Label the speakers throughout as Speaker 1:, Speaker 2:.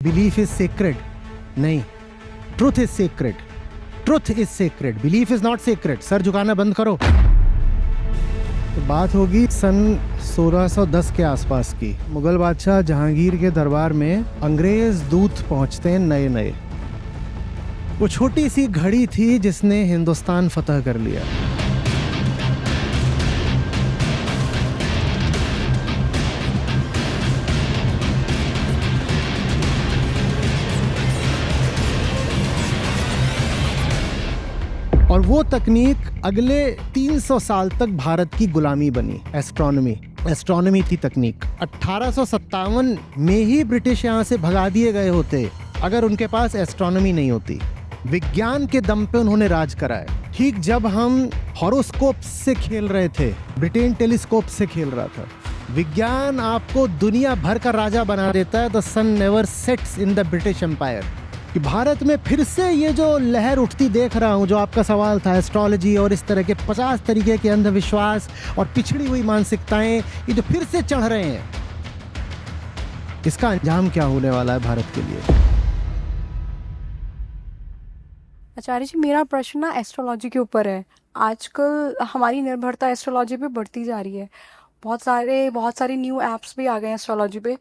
Speaker 1: Belief is sacred नहीं, truth is sacred, truth is sacred, belief is not sacred. सर झुकाना बंद करो। तो बात होगी सन 1610 के आसपास की। मुगल बादशाह जहांगीर के दरबार में अंग्रेज दूत पहुंचते हैं नए नए। वो छोटी सी घड़ी थी जिसने हिंदुस्तान फतह कर लिया। और वो तकनीक अगले 300 साल तक भारत की गुलामी बनी। एस्ट्रोनॉमी थी तकनीक। 1857 में ही ब्रिटिश यहाँ से भगा दिए गए होते अगर उनके पास एस्ट्रोनॉमी नहीं होती। विज्ञान के दम पे उन्होंने राज कराया। ठीक जब हम हॉरोस्कोप से खेल रहे थे, ब्रिटेन टेलीस्कोप से खेल रहा था। विज्ञान आपको दुनिया भर का राजा बना देता है। The sun never sets in the British empire. कि भारत में फिर से ये जो लहर उठती देख रहा हूँ, जो आपका सवाल था, एस्ट्रोलॉजी और इस तरह के 50 तरीके के अंधविश्वास और पिछड़ी हुई मानसिकताएं, ये जो फिर से चढ़ रहे हैं, इसका अंजाम क्या होने वाला है भारत के लिए?
Speaker 2: आचार्य जी, मेरा प्रश्न ना एस्ट्रोलॉजी के ऊपर है। आजकल हमारी निर्भरता एस्ट्रोलॉजी पे बढ़ती जा रही है। बहुत सारे न्यू ऐप्स भी आ गए हैं एस्ट्रोलॉजी पे।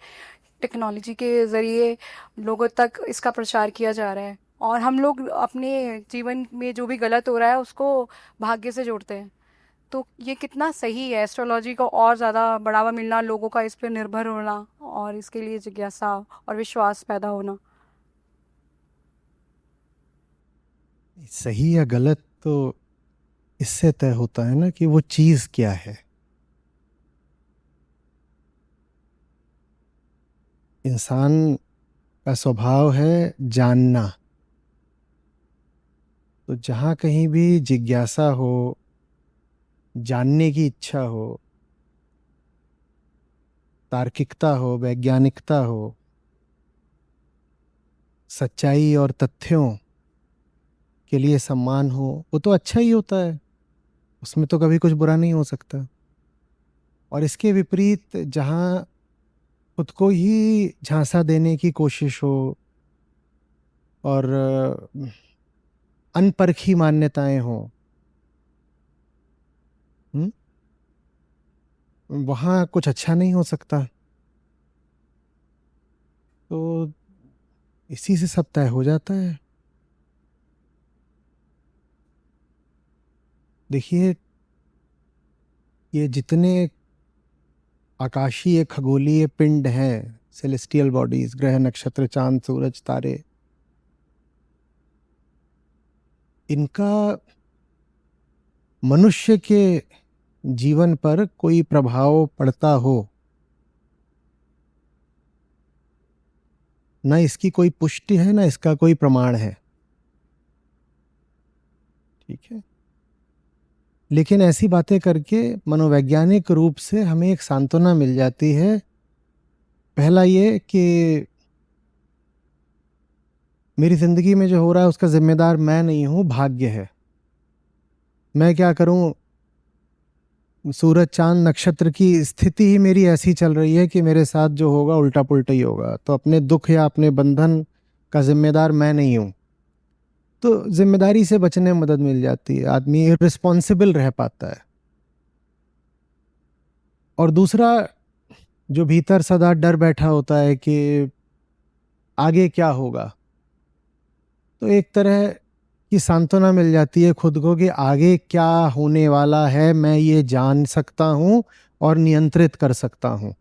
Speaker 2: टेक्नोलॉजी के ज़रिए लोगों तक इसका प्रचार किया जा रहा है और हम लोग अपने जीवन में जो भी गलत हो रहा है उसको भाग्य से जोड़ते हैं। तो ये कितना सही है? एस्ट्रोलॉजी को और ज़्यादा बढ़ावा मिलना, लोगों का इस पर निर्भर होना और इसके लिए जिज्ञासा और विश्वास पैदा होना।
Speaker 1: सही या गलत तो इससे तय होता है ना कि वो चीज क्या है। इंसान का स्वभाव है जानना। तो जहाँ कहीं भी जिज्ञासा हो, जानने की इच्छा हो, तार्किकता हो, वैज्ञानिकता हो, सच्चाई और तथ्यों के लिए सम्मान हो, वो तो अच्छा ही होता है। उसमें तो कभी कुछ बुरा नहीं हो सकता। और इसके विपरीत जहाँ खुद को ही झांसा देने की कोशिश हो और अनपरखी मान्यताएं हों, वहाँ कुछ अच्छा नहीं हो सकता। तो इसी से सब तय हो जाता है। देखिए, ये जितने आकाशीय खगोलीय पिंड हैं, सेलेस्टियल बॉडीज, ग्रह, नक्षत्र, चांद, सूरज, तारे, इनका मनुष्य के जीवन पर कोई प्रभाव पड़ता हो, ना इसकी कोई पुष्टि है, ना इसका कोई प्रमाण है। ठीक है, लेकिन ऐसी बातें करके मनोवैज्ञानिक रूप से हमें एक सांत्वना मिल जाती है। पहला ये कि मेरी जिंदगी में जो हो रहा है उसका जिम्मेदार मैं नहीं हूं, भाग्य है। मैं क्या करूं? सूरज, चांद, नक्षत्र की स्थिति ही मेरी ऐसी चल रही है कि मेरे साथ जो होगा उल्टा पुल्टा ही होगा। तो अपने दुख या अपने बंधन का जिम्मेदार मैं नहीं हूं। तो जिम्मेदारी से बचने में मदद मिल जाती है, आदमी इररिस्पॉन्सिबल रह पाता है। और दूसरा, जो भीतर सदा डर बैठा होता है कि आगे क्या होगा, तो एक तरह की सांत्वना मिल जाती है खुद को कि आगे क्या होने वाला है मैं ये जान सकता हूं और नियंत्रित कर सकता हूं।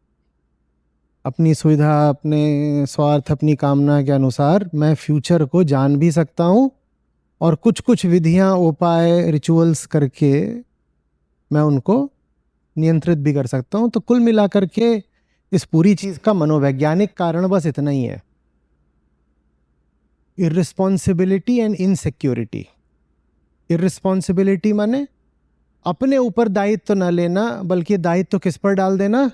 Speaker 1: अपनी सुविधा, अपने स्वार्थ, अपनी कामना के अनुसार मैं फ्यूचर को जान भी सकता हूं और कुछ कुछ विधियां, उपाय, रिचुअल्स करके मैं उनको नियंत्रित भी कर सकता हूं। तो कुल मिलाकर के इस पूरी चीज का मनोवैज्ञानिक कारण बस इतना ही है, इररिस्पॉन्सिबिलिटी एंड इनसिक्योरिटी। इररिस्पॉन्सिबिलिटी माने अपने ऊपर दायित्व न लेना, बल्कि दायित्व किस पर डाल देना?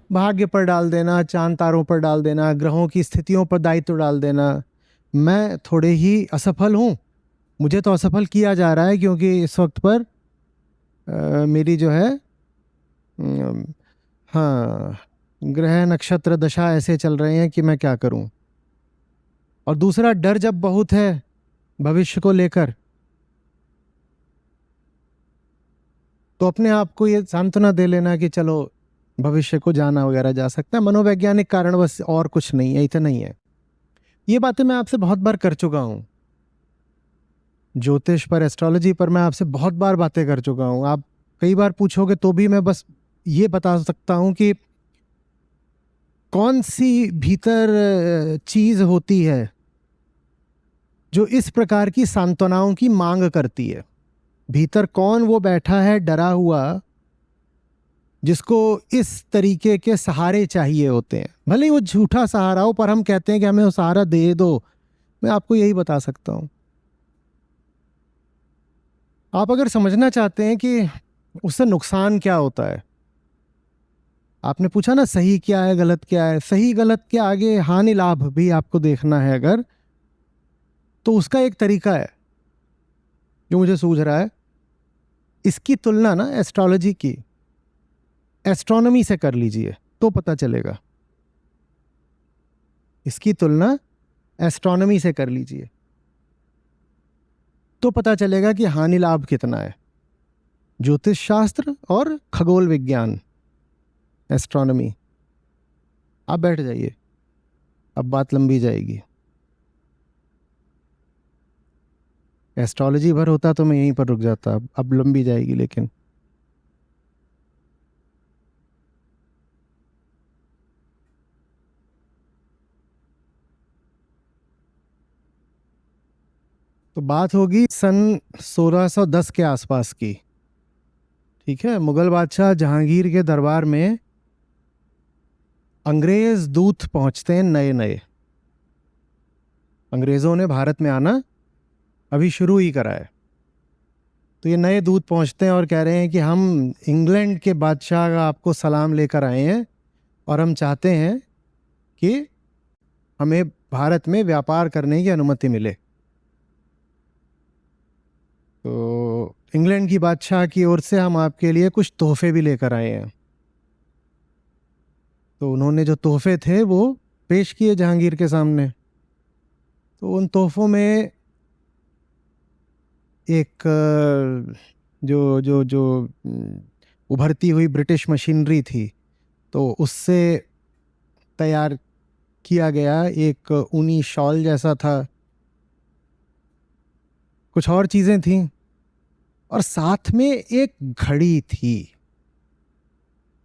Speaker 1: भाग्य पर डाल देना, चांद तारों पर डाल देना, ग्रहों की स्थितियों पर दायित्व डाल देना। मैं थोड़े ही असफल हूं, मुझे तो असफल किया जा रहा है क्योंकि इस वक्त पर मेरी जो है हाँ, ग्रह नक्षत्र दशा ऐसे चल रहे हैं कि मैं क्या करूं। और दूसरा, डर जब बहुत है भविष्य को लेकर, तो अपने आप को ये सांत्वना दे लेना कि चलो भविष्य को जाना वगैरह जा सकता है, मनोवैज्ञानिक कारण बस, और कुछ नहीं है, इतना ही है। ये बातें मैं आपसे बहुत बार कर चुका हूं, ज्योतिष पर, एस्ट्रोलॉजी पर मैं आपसे बहुत बार बातें कर चुका हूं। आप कई बार पूछोगे तो भी मैं बस ये बता सकता हूं कि कौन सी भीतर चीज होती है जो इस प्रकार की सांत्वनाओं की मांग करती है। भीतर कौन वो बैठा है डरा हुआ, जिसको इस तरीके के सहारे चाहिए होते हैं, भले ही वो झूठा सहारा हो, पर हम कहते हैं कि हमें वो सहारा दे दो। मैं आपको यही बता सकता हूं। आप अगर समझना चाहते हैं कि उससे नुकसान क्या होता है, आपने पूछा ना सही क्या है गलत क्या है, सही गलत के आगे हानि लाभ भी आपको देखना है अगर, तो उसका एक तरीका है जो मुझे सूझ रहा है। इसकी तुलना ना एस्ट्रोलॉजी की एस्ट्रोनॉमी से कर लीजिए तो पता चलेगा। इसकी तुलना एस्ट्रोनॉमी से कर लीजिए तो पता चलेगा कि हानि लाभ कितना है। ज्योतिष शास्त्र और खगोल विज्ञान, एस्ट्रोनॉमी। आप बैठ जाइए, अब बात लंबी जाएगी। एस्ट्रोलॉजी भर होता तो मैं यहीं पर रुक जाता, अब लंबी जाएगी। लेकिन तो बात होगी सन 1610 के आसपास की। ठीक है, मुगल बादशाह जहांगीर के दरबार में अंग्रेज दूत पहुंचते हैं, नए नए। अंग्रेजों ने भारत में आना अभी शुरू ही करा है। तो ये नए दूत पहुंचते हैं और कह रहे हैं कि हम इंग्लैंड के बादशाह का आपको सलाम लेकर आए हैं और हम चाहते हैं कि हमें भारत में व्यापार करने की अनुमति मिले। तो इंग्लैंड की बादशाह की ओर से हम आपके लिए कुछ तोहफे भी लेकर आए हैं। तो उन्होंने जो तोहफे थे वो पेश किए जहांगीर के सामने। तो उन तोहफों में एक जो जो जो उभरती हुई ब्रिटिश मशीनरी थी, तो उससे तैयार किया गया एक ऊनी शॉल जैसा था। कुछ और चीज़ें थीं और साथ में एक घड़ी थी,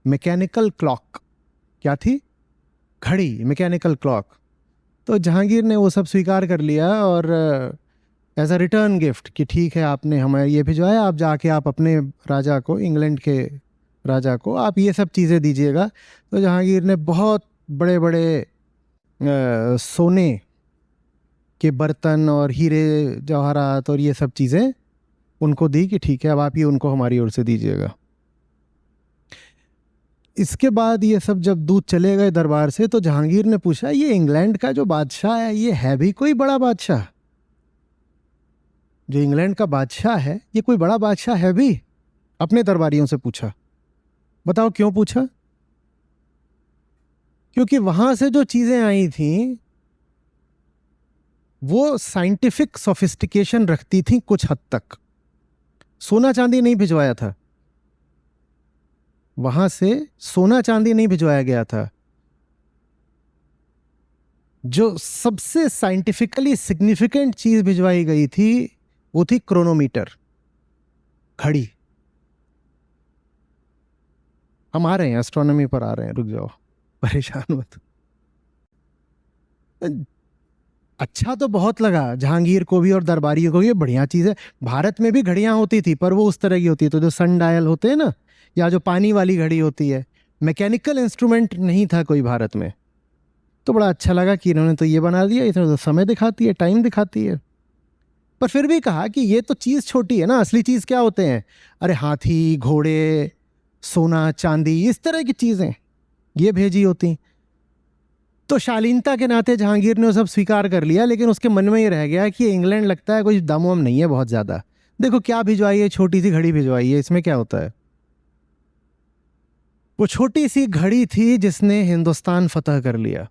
Speaker 1: मैकेनिकल क्लॉक। क्या थी? घड़ी, मैकेनिकल क्लॉक। तो जहांगीर ने वो सब स्वीकार कर लिया और एज अ रिटर्न गिफ्ट कि ठीक है आपने हमें ये भिजवाया, आप जाके आप अपने राजा को, इंग्लैंड के राजा को आप ये सब चीज़ें दीजिएगा। तो जहांगीर ने बहुत बड़े बड़े सोने के बर्तन और हीरे जवाहरात और ये सब चीज़ें उनको दी कि ठीक है अब आप ये उनको हमारी ओर से दीजिएगा। इसके बाद ये सब जब दूत चले गए दरबार से, तो जहांगीर ने पूछा ये इंग्लैंड का जो बादशाह है ये है भी कोई बड़ा बादशाह? जो इंग्लैंड का बादशाह है ये कोई बड़ा बादशाह है भी? अपने दरबारियों से पूछा। बताओ क्यों पूछा? क्योंकि वहां से जो चीजें आई थी वो साइंटिफिक सोफिस्टिकेशन रखती थी कुछ हद तक। सोना चांदी नहीं भिजवाया था वहां से, सोना चांदी नहीं भिजवाया गया था। जो सबसे साइंटिफिकली सिग्निफिकेंट चीज भिजवाई गई थी वो थी क्रोनोमीटर, घड़ी। हम आ रहे हैं, एस्ट्रोनॉमी पर आ रहे हैं, रुक जाओ, परेशान मत। अच्छा तो बहुत लगा जहांगीर को भी और दरबारियों को, ये बढ़िया चीज़ है। भारत में भी घड़ियां होती थी पर वो उस तरह की होती है, तो जो सन डायल होते हैं ना, या जो पानी वाली घड़ी होती है, मैकेनिकल इंस्ट्रूमेंट नहीं था कोई भारत में। तो बड़ा अच्छा लगा कि इन्होंने तो ये बना दिया, इसमें तो समय दिखाती है, टाइम दिखाती है। पर फिर भी कहा कि ये तो चीज़ छोटी है ना, असली चीज़ क्या होते हैं? अरे हाथी, घोड़े, सोना चांदी, इस तरह की चीज़ें ये भेजी होती। तो शालीनता के नाते जहांगीर ने वो सब स्वीकार कर लिया, लेकिन उसके मन में ये रह गया कि इंग्लैंड लगता है कुछ दम वम नहीं है बहुत ज़्यादा। देखो क्या भिजवाई है, छोटी सी घड़ी भिजवाई है, इसमें क्या होता है। वो छोटी सी घड़ी थी जिसने हिंदुस्तान फतह कर लिया।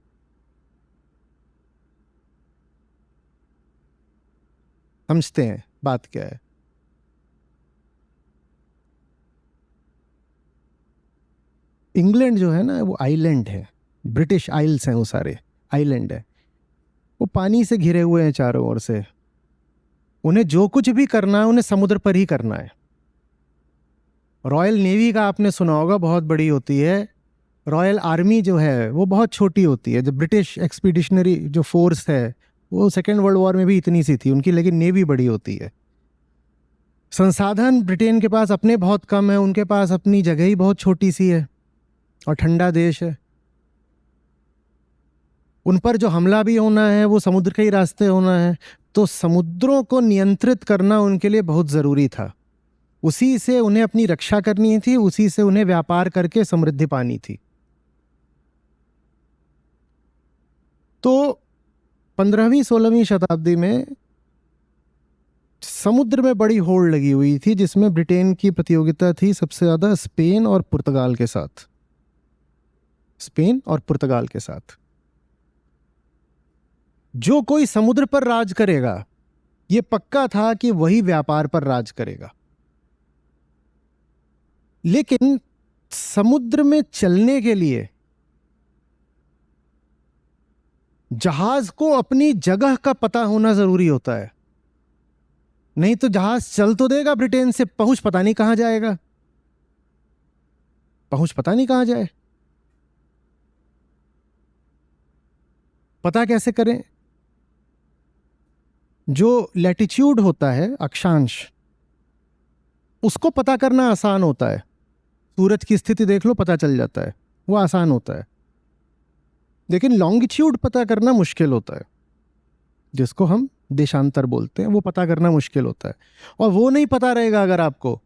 Speaker 1: समझते हैं बात क्या है? इंग्लैंड जो है ना वो आइलैंड है, ब्रिटिश आइल्स हैं, वो सारे आइलैंड है, वो पानी से घिरे हुए हैं चारों ओर से। उन्हें जो कुछ भी करना है उन्हें समुद्र पर ही करना है। रॉयल नेवी का आपने सुना होगा, बहुत बड़ी होती है। रॉयल आर्मी जो है वो बहुत छोटी होती है। जो ब्रिटिश एक्सपीडिशनरी जो फोर्स है वो सेकेंड वर्ल्ड वॉर में भी इतनी सी थी उनकी, लेकिन नेवी बड़ी होती है। संसाधन ब्रिटेन के पास अपने बहुत कम है, उनके पास अपनी जगह ही बहुत छोटी सी है और ठंडा देश है। उन पर जो हमला भी होना है वो समुद्र के ही रास्ते होना है, तो समुद्रों को नियंत्रित करना उनके लिए बहुत ज़रूरी था। उसी से उन्हें अपनी रक्षा करनी थी, उसी से उन्हें व्यापार करके समृद्धि पानी थी। तो 15वीं 16वीं शताब्दी में समुद्र में बड़ी होड़ लगी हुई थी, जिसमें ब्रिटेन की प्रतियोगिता थी सबसे ज़्यादा स्पेन और पुर्तगाल के साथ। स्पेन और पुर्तगाल के साथ जो कोई समुद्र पर राज करेगा, यह पक्का था कि वही व्यापार पर राज करेगा। लेकिन समुद्र में चलने के लिए जहाज को अपनी जगह का पता होना जरूरी होता है। नहीं तो जहाज चल तो देगा ब्रिटेन से, पहुंच पता नहीं कहां जाएगा, पहुंच पता नहीं कहां जाए। पता कैसे करें? जो लैटिट्यूड होता है, अक्षांश, उसको पता करना आसान होता है। सूरज की स्थिति देख लो, पता चल जाता है, वो आसान होता है। लेकिन लॉन्गिट्यूड पता करना मुश्किल होता है, जिसको हम देशांतर बोलते हैं, वो पता करना मुश्किल होता है। और वो नहीं पता रहेगा अगर आपको,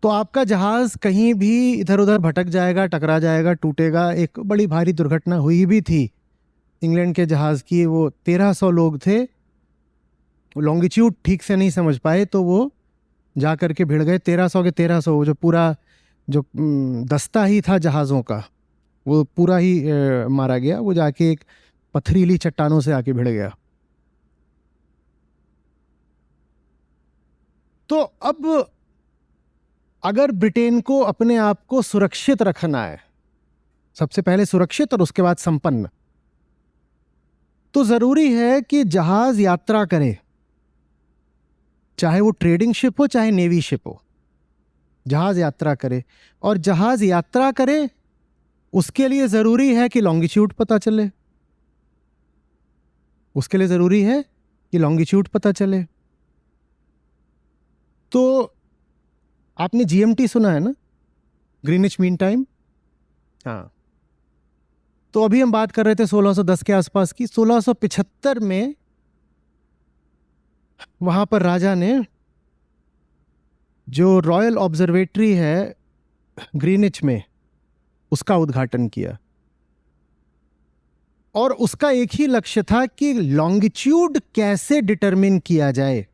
Speaker 1: तो आपका जहाज कहीं भी इधर उधर भटक जाएगा, टकरा जाएगा, टूटेगा। एक बड़ी भारी दुर्घटना हुई भी थी इंग्लैंड के जहाज की। वो 1300 लोग थे, लॉन्गिट्यूड ठीक से नहीं समझ पाए तो वो जा करके भिड़ गए। 1300 के 1300, जो पूरा जो दस्ता ही था जहाज़ों का, वो पूरा ही मारा गया। वो जाके एक पथरीली चट्टानों से आके भिड़ गया। तो अब अगर ब्रिटेन को अपने आप को सुरक्षित रखना है, सबसे पहले सुरक्षित और उसके बाद संपन्न, तो जरूरी है कि जहाज यात्रा करे, चाहे वो ट्रेडिंग शिप हो चाहे नेवी शिप हो, जहाज यात्रा करे। और जहाज यात्रा करे उसके लिए जरूरी है कि लॉन्गिट्यूड पता चले, उसके लिए जरूरी है कि लॉन्गिट्यूड पता चले। तो आपने जीएमटी सुना है ना, ग्रीनिच मीन टाइम? हाँ। तो अभी हम बात कर रहे थे 1610 के आसपास की। 1675 में वहां पर राजा ने जो रॉयल ऑब्जर्वेटरी है ग्रीनिच में, उसका उद्घाटन किया। और उसका एक ही लक्ष्य था कि लॉन्गिट्यूड कैसे डिटरमिन किया जाए।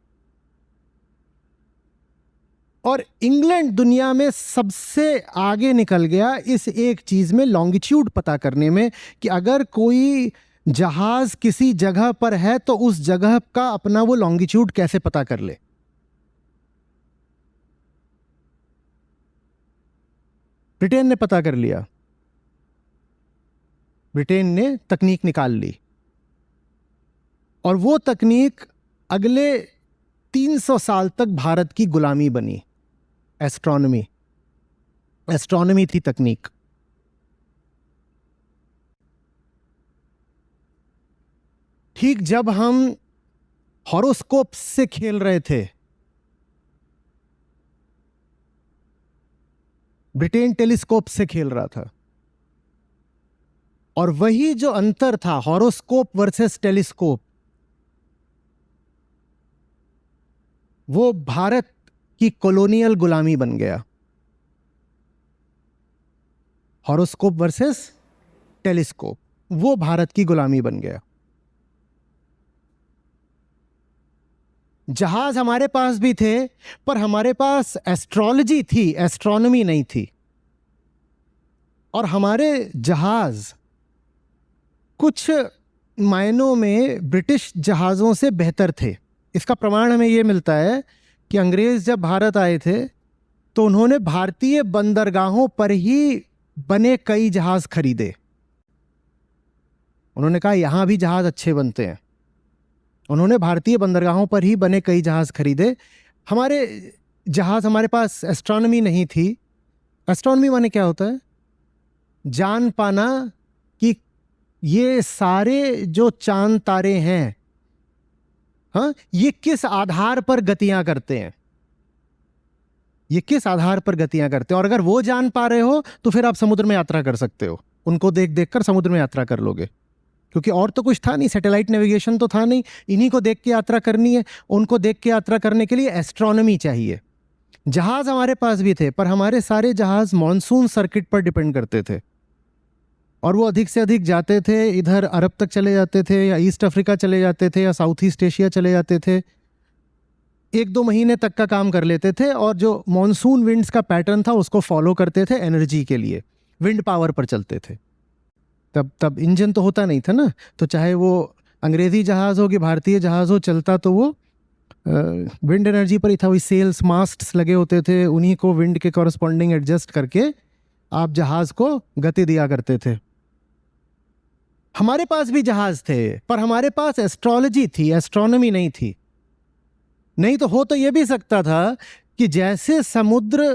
Speaker 1: और इंग्लैंड दुनिया में सबसे आगे निकल गया इस एक चीज में, लॉन्गिट्यूड पता करने में, कि अगर कोई जहाज किसी जगह पर है तो उस जगह का अपना वो लॉन्गिट्यूड कैसे पता कर ले। ब्रिटेन ने पता कर लिया, ब्रिटेन ने तकनीक निकाल ली। और वो तकनीक अगले 300 साल तक भारत की गुलामी बनी। एस्ट्रोनॉमी, एस्ट्रोनॉमी थी तकनीक। ठीक जब हम हॉरोस्कोप से खेल रहे थे, ब्रिटेन टेलीस्कोप से खेल रहा था। और वही जो अंतर था, हॉरोस्कोप वर्सेस टेलीस्कोप, वो भारत की कॉलोनियल गुलामी बन गया। हॉरोस्कोप वर्सेस टेलीस्कोप, वो भारत की गुलामी बन गया। जहाज हमारे पास भी थे, पर हमारे पास एस्ट्रोलॉजी थी, एस्ट्रोनॉमी नहीं थी। और हमारे जहाज कुछ मायनों में ब्रिटिश जहाज़ों से बेहतर थे। इसका प्रमाण हमें ये मिलता है कि अंग्रेज़ जब भारत आए थे तो उन्होंने भारतीय बंदरगाहों पर ही बने कई जहाज़ खरीदे। उन्होंने कहा यहाँ भी जहाज़ अच्छे बनते हैं। उन्होंने भारतीय बंदरगाहों पर ही बने कई जहाज़ खरीदे। हमारे जहाज़, हमारे पास एस्ट्रोनॉमी नहीं थी। एस्ट्रोनॉमी माने क्या होता है? जान पाना कि ये सारे जो चांद तारे हैं, हाँ, ये किस आधार पर गतियां करते हैं, ये किस आधार पर गतियां करते हैं। और अगर वो जान पा रहे हो तो फिर आप समुद्र में यात्रा कर सकते हो। उनको देख देख कर समुद्र में यात्रा कर लोगे, क्योंकि और तो कुछ था नहीं, सैटेलाइट नेविगेशन तो था नहीं, इन्हीं को देख के यात्रा करनी है। उनको देख के यात्रा करने के लिए एस्ट्रोनॉमी चाहिए। जहाज हमारे पास भी थे, पर हमारे सारे जहाज मॉनसून सर्किट पर डिपेंड करते थे, और वो अधिक से अधिक जाते थे इधर अरब तक चले जाते थे, या ईस्ट अफ्रीका चले जाते थे, या साउथ ईस्ट एशिया चले जाते थे। 1-2 महीने तक का काम कर लेते थे, और जो मॉनसून विंड्स का पैटर्न था उसको फॉलो करते थे एनर्जी के लिए, विंड पावर पर चलते थे। तब इंजन तो होता नहीं था ना, तो चाहे वो अंग्रेजी जहाज हो कि भारतीय जहाज हो, चलता तो वो विंड एनर्जी पर ही था। वही सेल्स मास्ट्स लगे होते थे, उन्हीं को विंड के कॉरस्पॉन्डिंग एडजस्ट करके आप जहाज को गति दिया करते थे। हमारे पास भी जहाज थे, पर हमारे पास एस्ट्रोलॉजी थी, एस्ट्रोनॉमी नहीं थी। नहीं तो हो तो यह भी सकता था कि जैसे समुद्र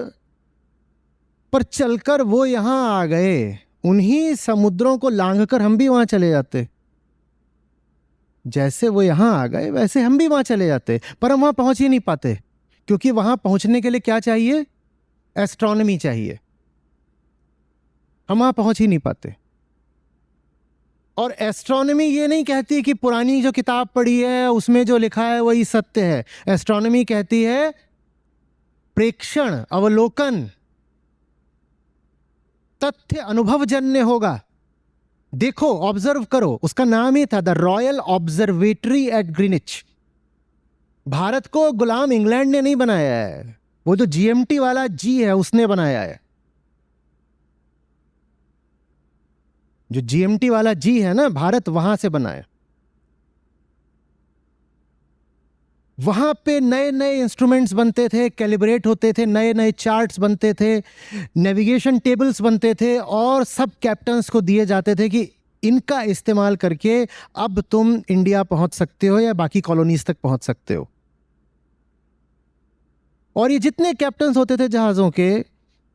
Speaker 1: पर चलकर वो यहां आ गए, उन्हीं समुद्रों को लांघकर हम भी वहां चले जाते। जैसे वो यहां आ गए वैसे हम भी वहां चले जाते, पर हम वहां पहुंच ही नहीं पाते, क्योंकि वहां पहुंचने के लिए क्या चाहिए? एस्ट्रोनॉमी चाहिए। हम वहां पहुंच ही नहीं पाते। और एस्ट्रोनॉमी ये नहीं कहती कि पुरानी जो किताब पढ़ी है उसमें जो लिखा है वही सत्य है। एस्ट्रोनॉमी कहती है प्रेक्षण, अवलोकन, तथ्य अनुभवजन्य होगा। देखो, ऑब्जर्व करो। उसका नाम ही था the royal observatory at Greenwich. Bharat को गुलाम इंग्लैंड ने नहीं बनाया है, वो जो जीएमटी वाला जी है उसने बनाया है। जो जीएमटी वाला जी है ना, भारत वहां से बना है। वहां पे नए नए इंस्ट्रूमेंट्स बनते थे, कैलिब्रेट होते थे, नए नए चार्ट्स बनते थे, नेविगेशन टेबल्स बनते थे, और सब कैप्टन्स को दिए जाते थे कि इनका इस्तेमाल करके अब तुम इंडिया पहुंच सकते हो या बाकी कॉलोनीज तक पहुंच सकते हो। और ये जितने कैप्टन्स होते थे जहाजों के,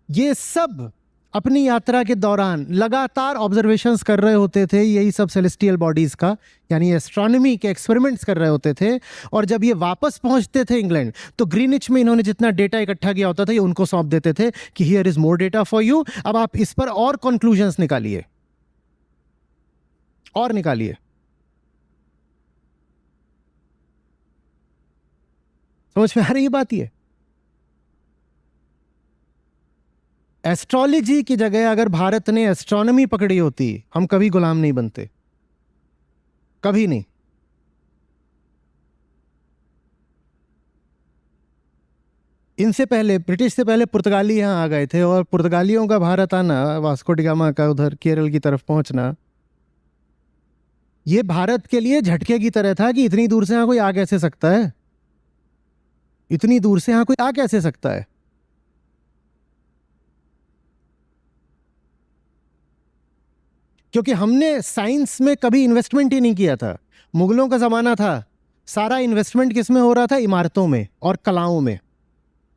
Speaker 1: ये सब अपनी यात्रा के दौरान लगातार ऑब्जर्वेशंस कर रहे होते थे, यही सब सेलेस्टियल बॉडीज का, यानी एस्ट्रोनॉमी के एक्सपेरिमेंट्स कर रहे होते थे। और जब ये वापस पहुंचते थे इंग्लैंड, तो ग्रीनिच में इन्होंने जितना डेटा इकट्ठा किया होता था ये उनको सौंप देते थे कि here is more data for you, अब आप इस पर और कंक्लूजन्स निकालिए, और निकालिए। समझ में आ रही है बात? ये एस्ट्रोलॉजी की जगह अगर भारत ने एस्ट्रोनॉमी पकड़ी होती, हम कभी गुलाम नहीं बनते, कभी नहीं। इनसे पहले, ब्रिटिश से पहले पुर्तगाली यहाँ आ गए थे, और पुर्तगालियों का भारत आना, वास्को डी गामा का उधर केरल की तरफ पहुंचना, ये भारत के लिए झटके की तरह था कि इतनी दूर से यहाँ कोई आ कैसे सकता है, इतनी दूर से यहाँ कोई आ कैसे सकता है। क्योंकि हमने साइंस में कभी इन्वेस्टमेंट ही नहीं किया था। मुगलों का जमाना था, सारा इन्वेस्टमेंट किस में हो रहा था? इमारतों में और कलाओं में।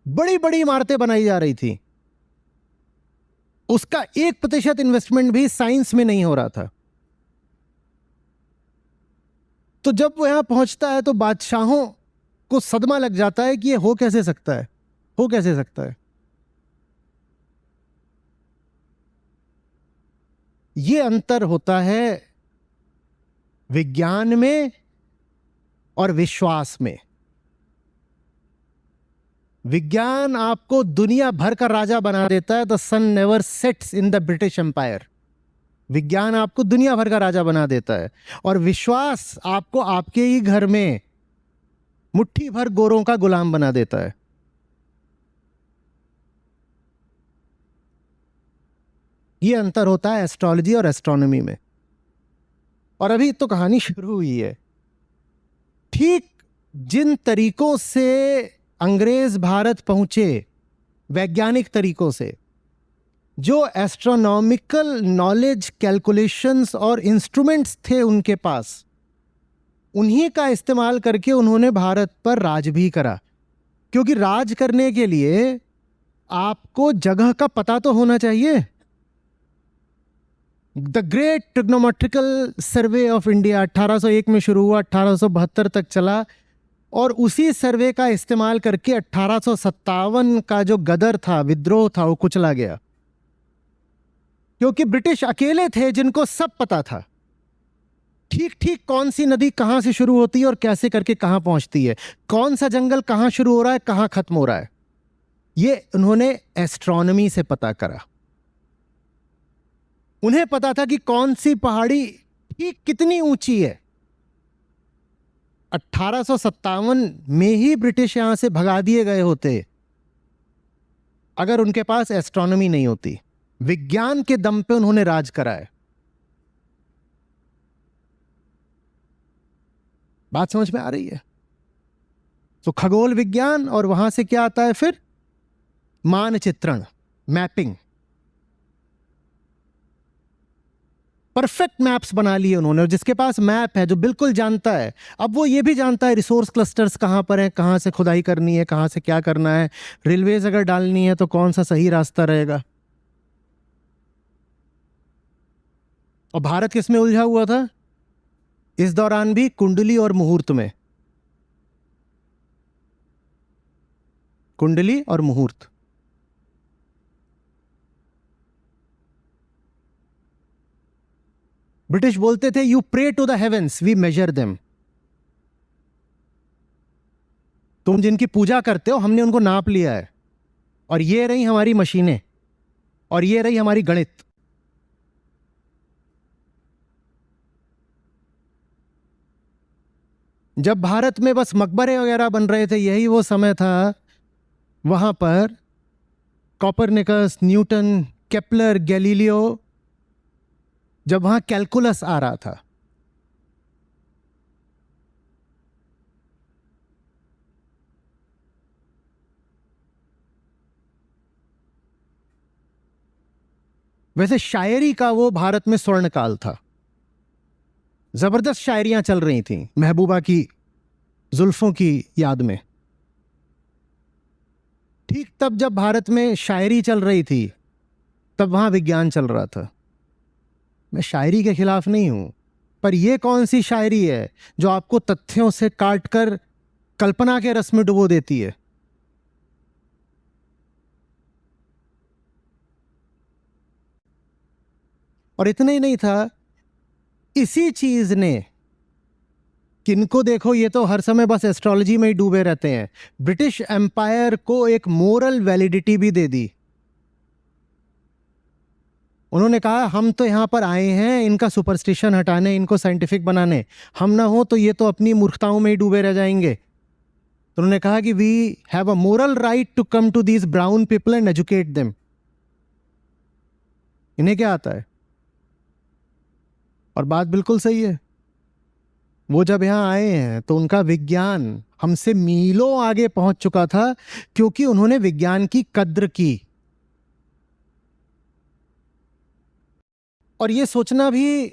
Speaker 1: बड़ी बड़ी इमारतें बनाई जा रही थी, उसका 1% इन्वेस्टमेंट भी साइंस में नहीं हो रहा था। तो जब वो यहां पहुंचता है तो बादशाहों को सदमा लग जाता है कि ये हो कैसे सकता है, हो कैसे सकता है। ये अंतर होता है विज्ञान में और विश्वास में। विज्ञान आपको दुनिया भर का राजा बना देता है। The sun never sets in the British empire. विज्ञान आपको दुनिया भर का राजा बना देता है, और विश्वास आपको आपके ही घर में मुट्ठी भर गोरों का गुलाम बना देता है। ये अंतर होता है एस्ट्रोलॉजी और एस्ट्रोनॉमी में। और अभी तो कहानी शुरू हुई है। ठीक जिन तरीकों से अंग्रेज भारत पहुंचे, वैज्ञानिक तरीकों से, जो एस्ट्रोनॉमिकल नॉलेज, कैलकुलेशंस और इंस्ट्रूमेंट्स थे उनके पास, उन्हीं का इस्तेमाल करके उन्होंने भारत पर राज भी करा। क्योंकि राज करने के लिए आपको जगह का पता तो होना चाहिए। The great trigonometrical survey of India 1801 में शुरू हुआ, 1872 तक चला, और उसी सर्वे का इस्तेमाल करके 1857 का जो गदर था, विद्रोह था, वो कुचला गया। क्योंकि ब्रिटिश अकेले थे जिनको सब पता था ठीक ठीक कौन सी नदी कहां से शुरू होती है और कैसे करके कहां पहुंचती है, कौन सा जंगल कहां शुरू हो रहा है, कहां खत्म हो रहा है। ये उन्होंने एस्ट्रोनॉमी से पता करा। उन्हें पता था कि कौन सी पहाड़ी ठीक कितनी ऊंची है। 1857 में ही ब्रिटिश यहां से भगा दिए गए होते अगर उनके पास एस्ट्रोनॉमी नहीं होती। विज्ञान के दम पे उन्होंने राज करा है। बात समझ में आ रही है? तो खगोल विज्ञान, और वहां से क्या आता है फिर? मानचित्रण, मैपिंग। परफेक्ट मैप्स बना लिए उन्होंने। और जिसके पास मैप है, जो बिल्कुल जानता है, अब वो ये भी जानता है रिसोर्स क्लस्टर्स कहां पर हैं, कहां से खुदाई करनी है, कहां से क्या करना है, रेलवेज अगर डालनी है तो कौन सा सही रास्ता रहेगा। और भारत किस में उलझा हुआ था इस दौरान भी? कुंडली और मुहूर्त में। कुंडली और मुहूर्त। ब्रिटिश बोलते थे you pray to the heavens, we measure them. तुम जिनकी पूजा करते हो, हमने उनको नाप लिया है, और ये रही हमारी मशीनें, और ये रही हमारी गणित। जब भारत में बस मकबरे वगैरह बन रहे थे, यही वो समय था वहां पर कॉपरनिकस, न्यूटन, केपलर, गैलीलियो, जब वहां कैलकुलस आ रहा था। वैसे शायरी का वो भारत में स्वर्ण काल था। जबरदस्त शायरियां चल रही थीं महबूबा की जुल्फों की याद में। ठीक तब जब भारत में शायरी चल रही थी, तब वहां विज्ञान चल रहा था। मैं शायरी के खिलाफ नहीं हूं, पर यह कौन सी शायरी है जो आपको तथ्यों से काटकर कल्पना के रस में डुबो देती है? और इतना ही नहीं था, इसी चीज ने, किनको देखो ये तो हर समय बस एस्ट्रोलॉजी में ही डूबे रहते हैं, ब्रिटिश एम्पायर को एक मोरल वैलिडिटी भी दे दी। उन्होंने कहा हम तो यहां पर आए हैं इनका सुपरस्टिशन हटाने, इनको साइंटिफिक बनाने, हम ना हो तो ये तो अपनी मूर्खताओं में ही डूबे रह जाएंगे। तो उन्होंने कहा कि we have a moral right to come to these brown people and educate them. इन्हें क्या आता है? और बात बिल्कुल सही है। वो जब यहां आए हैं तो उनका विज्ञान हमसे मीलों आगे पहुंच चुका था, क्योंकि उन्होंने विज्ञान की कद्र की। और ये सोचना भी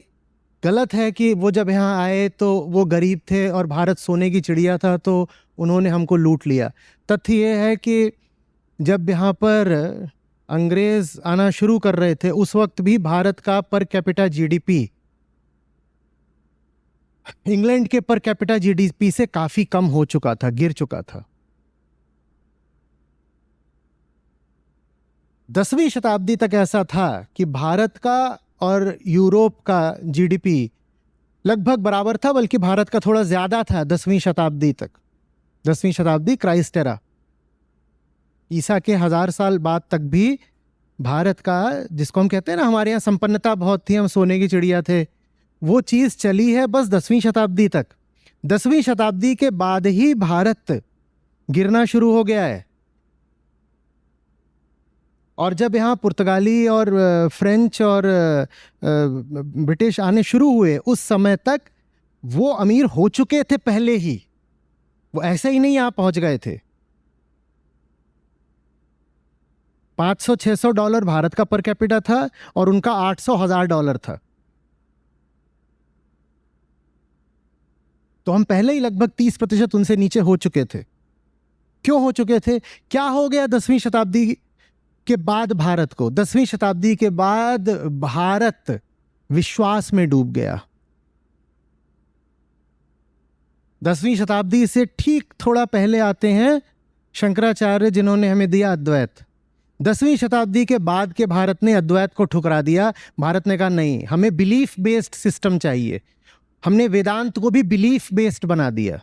Speaker 1: गलत है कि वो जब यहाँ आए तो वो गरीब थे और भारत सोने की चिड़िया था तो उन्होंने हमको लूट लिया। तथ्य ये है कि जब यहाँ पर अंग्रेज आना शुरू कर रहे थे, उस वक्त भी भारत का पर कैपिटा जीडीपी इंग्लैंड के पर कैपिटा जीडीपी से काफी कम हो चुका था, गिर चुका था। 10वीं शताब्दी तक ऐसा था कि भारत का और यूरोप का जीडीपी लगभग बराबर था, बल्कि भारत का थोड़ा ज्यादा था 10वीं शताब्दी तक। 10वीं शताब्दी क्राइस्ट एरा, ईसा के 1000 साल बाद तक भी भारत का, जिसको हम कहते हैं ना हमारे यहाँ संपन्नता बहुत थी, हम सोने की चिड़िया थे, वो चीज चली है बस 10वीं शताब्दी तक। 10वीं शताब्दी के बाद ही भारत गिरना शुरू हो गया है। और जब यहाँ पुर्तगाली और फ्रेंच और ब्रिटिश आने शुरू हुए, उस समय तक वो अमीर हो चुके थे पहले ही, वो ऐसे ही नहीं यहाँ पहुंच गए थे। $500-600 भारत का पर कैपिटा था और उनका $800,000 था। तो हम पहले ही लगभग 30% उनसे नीचे हो चुके थे। क्यों हो चुके थे? क्या हो गया 10वीं शताब्दी के बाद भारत को? 10वीं शताब्दी के बाद भारत विश्वास में डूब गया। 10वीं शताब्दी से ठीक थोड़ा पहले आते हैं शंकराचार्य, जिन्होंने हमें दिया अद्वैत। 10वीं शताब्दी के बाद के भारत ने अद्वैत को ठुकरा दिया। भारत ने कहा नहीं, हमें बिलीफ बेस्ड सिस्टम चाहिए। हमने वेदांत को भी बिलीफ बेस्ड बना दिया।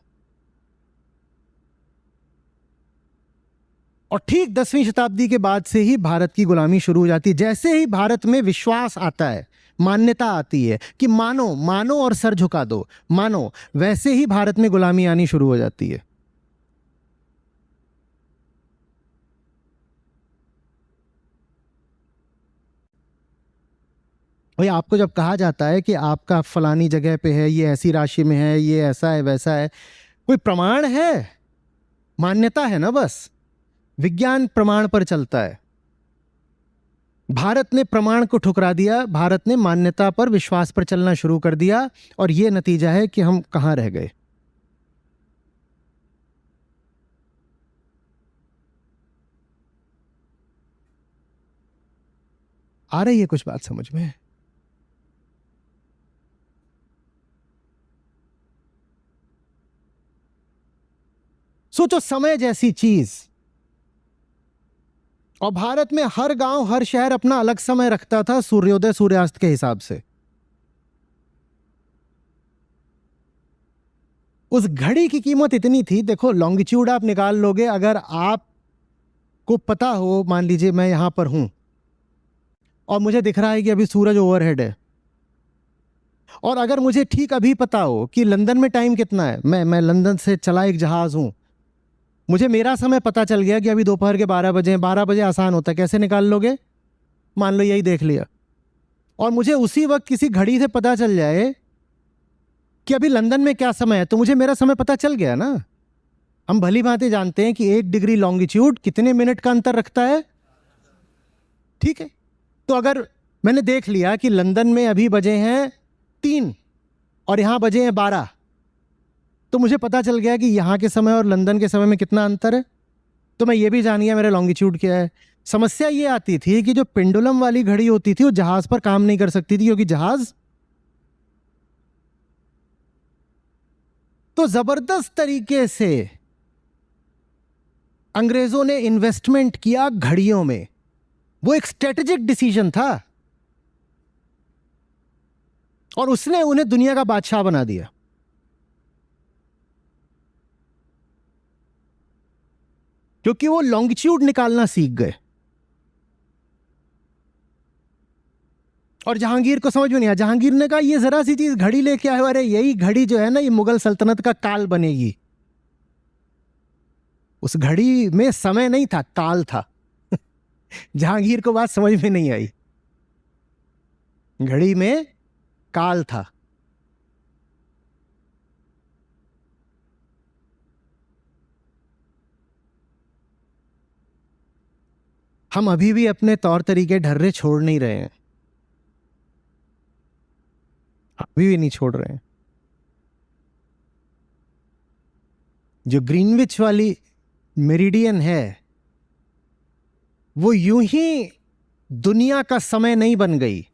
Speaker 1: और ठीक 10वीं शताब्दी के बाद से ही भारत की गुलामी शुरू हो जाती है। जैसे ही भारत में विश्वास आता है, मान्यता आती है कि मानो मानो और सर झुका दो, मानो, वैसे ही भारत में गुलामी आनी शुरू हो जाती है। भाई, आपको जब कहा जाता है कि आपका फलानी जगह पे है, ये ऐसी राशि में है, ये ऐसा है वैसा है, कोई प्रमाण है? मान्यता है ना, बस विज्ञान प्रमाण पर चलता है। भारत ने प्रमाण को ठुकरा दिया, भारत ने मान्यता पर, विश्वास पर चलना शुरू कर दिया, और यह नतीजा है कि हम कहां रह गए। आ रही है कुछ बात समझ में? सोचो, समय जैसी चीज, और भारत में हर गांव हर शहर अपना अलग समय रखता था सूर्योदय सूर्यास्त के हिसाब से। उस घड़ी की कीमत इतनी थी, देखो लॉन्गिट्यूड आप निकाल लोगे, अगर आपको पता हो, मान लीजिए मैं यहां पर हूं और मुझे दिख रहा है कि अभी सूरज ओवरहेड है, और अगर मुझे ठीक अभी पता हो कि लंदन में टाइम कितना है, मैं लंदन से चला एक जहाज हूं, मुझे मेरा समय पता चल गया कि अभी दोपहर के 12 बजे हैं। 12 बजे आसान होता है, कैसे निकाल लोगे? मान लो यही देख लिया, और मुझे उसी वक्त किसी घड़ी से पता चल जाए कि अभी लंदन में क्या समय है, तो मुझे मेरा समय पता चल गया ना। हम भली भांति जानते हैं कि 1 डिग्री लॉन्गिट्यूड कितने मिनट का अंतर रखता है, ठीक है? तो अगर मैंने देख लिया कि लंदन में अभी बजे हैं 3 और यहां बजे हैं 12, तो मुझे पता चल गया कि यहां के समय और लंदन के समय में कितना अंतर है, तो मैं ये भी जान गया मेरा लॉन्गिट्यूड क्या है। समस्या ये आती थी कि जो पेंडुलम वाली घड़ी होती थी वो जहाज पर काम नहीं कर सकती थी, क्योंकि जहाज, तो जबरदस्त तरीके से अंग्रेजों ने इन्वेस्टमेंट किया घड़ियों में। वो एक स्ट्रेटेजिक डिसीजन था, और उसने उन्हें दुनिया का बादशाह बना दिया। क्योंकि वो लॉन्गिट्यूड निकालना सीख गए। और जहांगीर को समझ में नहीं आया। जहांगीर ने कहा ये जरा सी चीज घड़ी लेके आए, अरे यही घड़ी जो है ना, ये मुगल सल्तनत का काल बनेगी। उस घड़ी में समय नहीं था, काल था। जहांगीर को बात समझ में नहीं आई, घड़ी में काल था। हम अभी भी अपने तौर तरीके ढर्रे छोड़ नहीं रहे हैं, अभी भी नहीं छोड़ रहे हैं। जो ग्रीनविच वाली मेरिडियन है, वो यूं ही दुनिया का समय नहीं बन गई।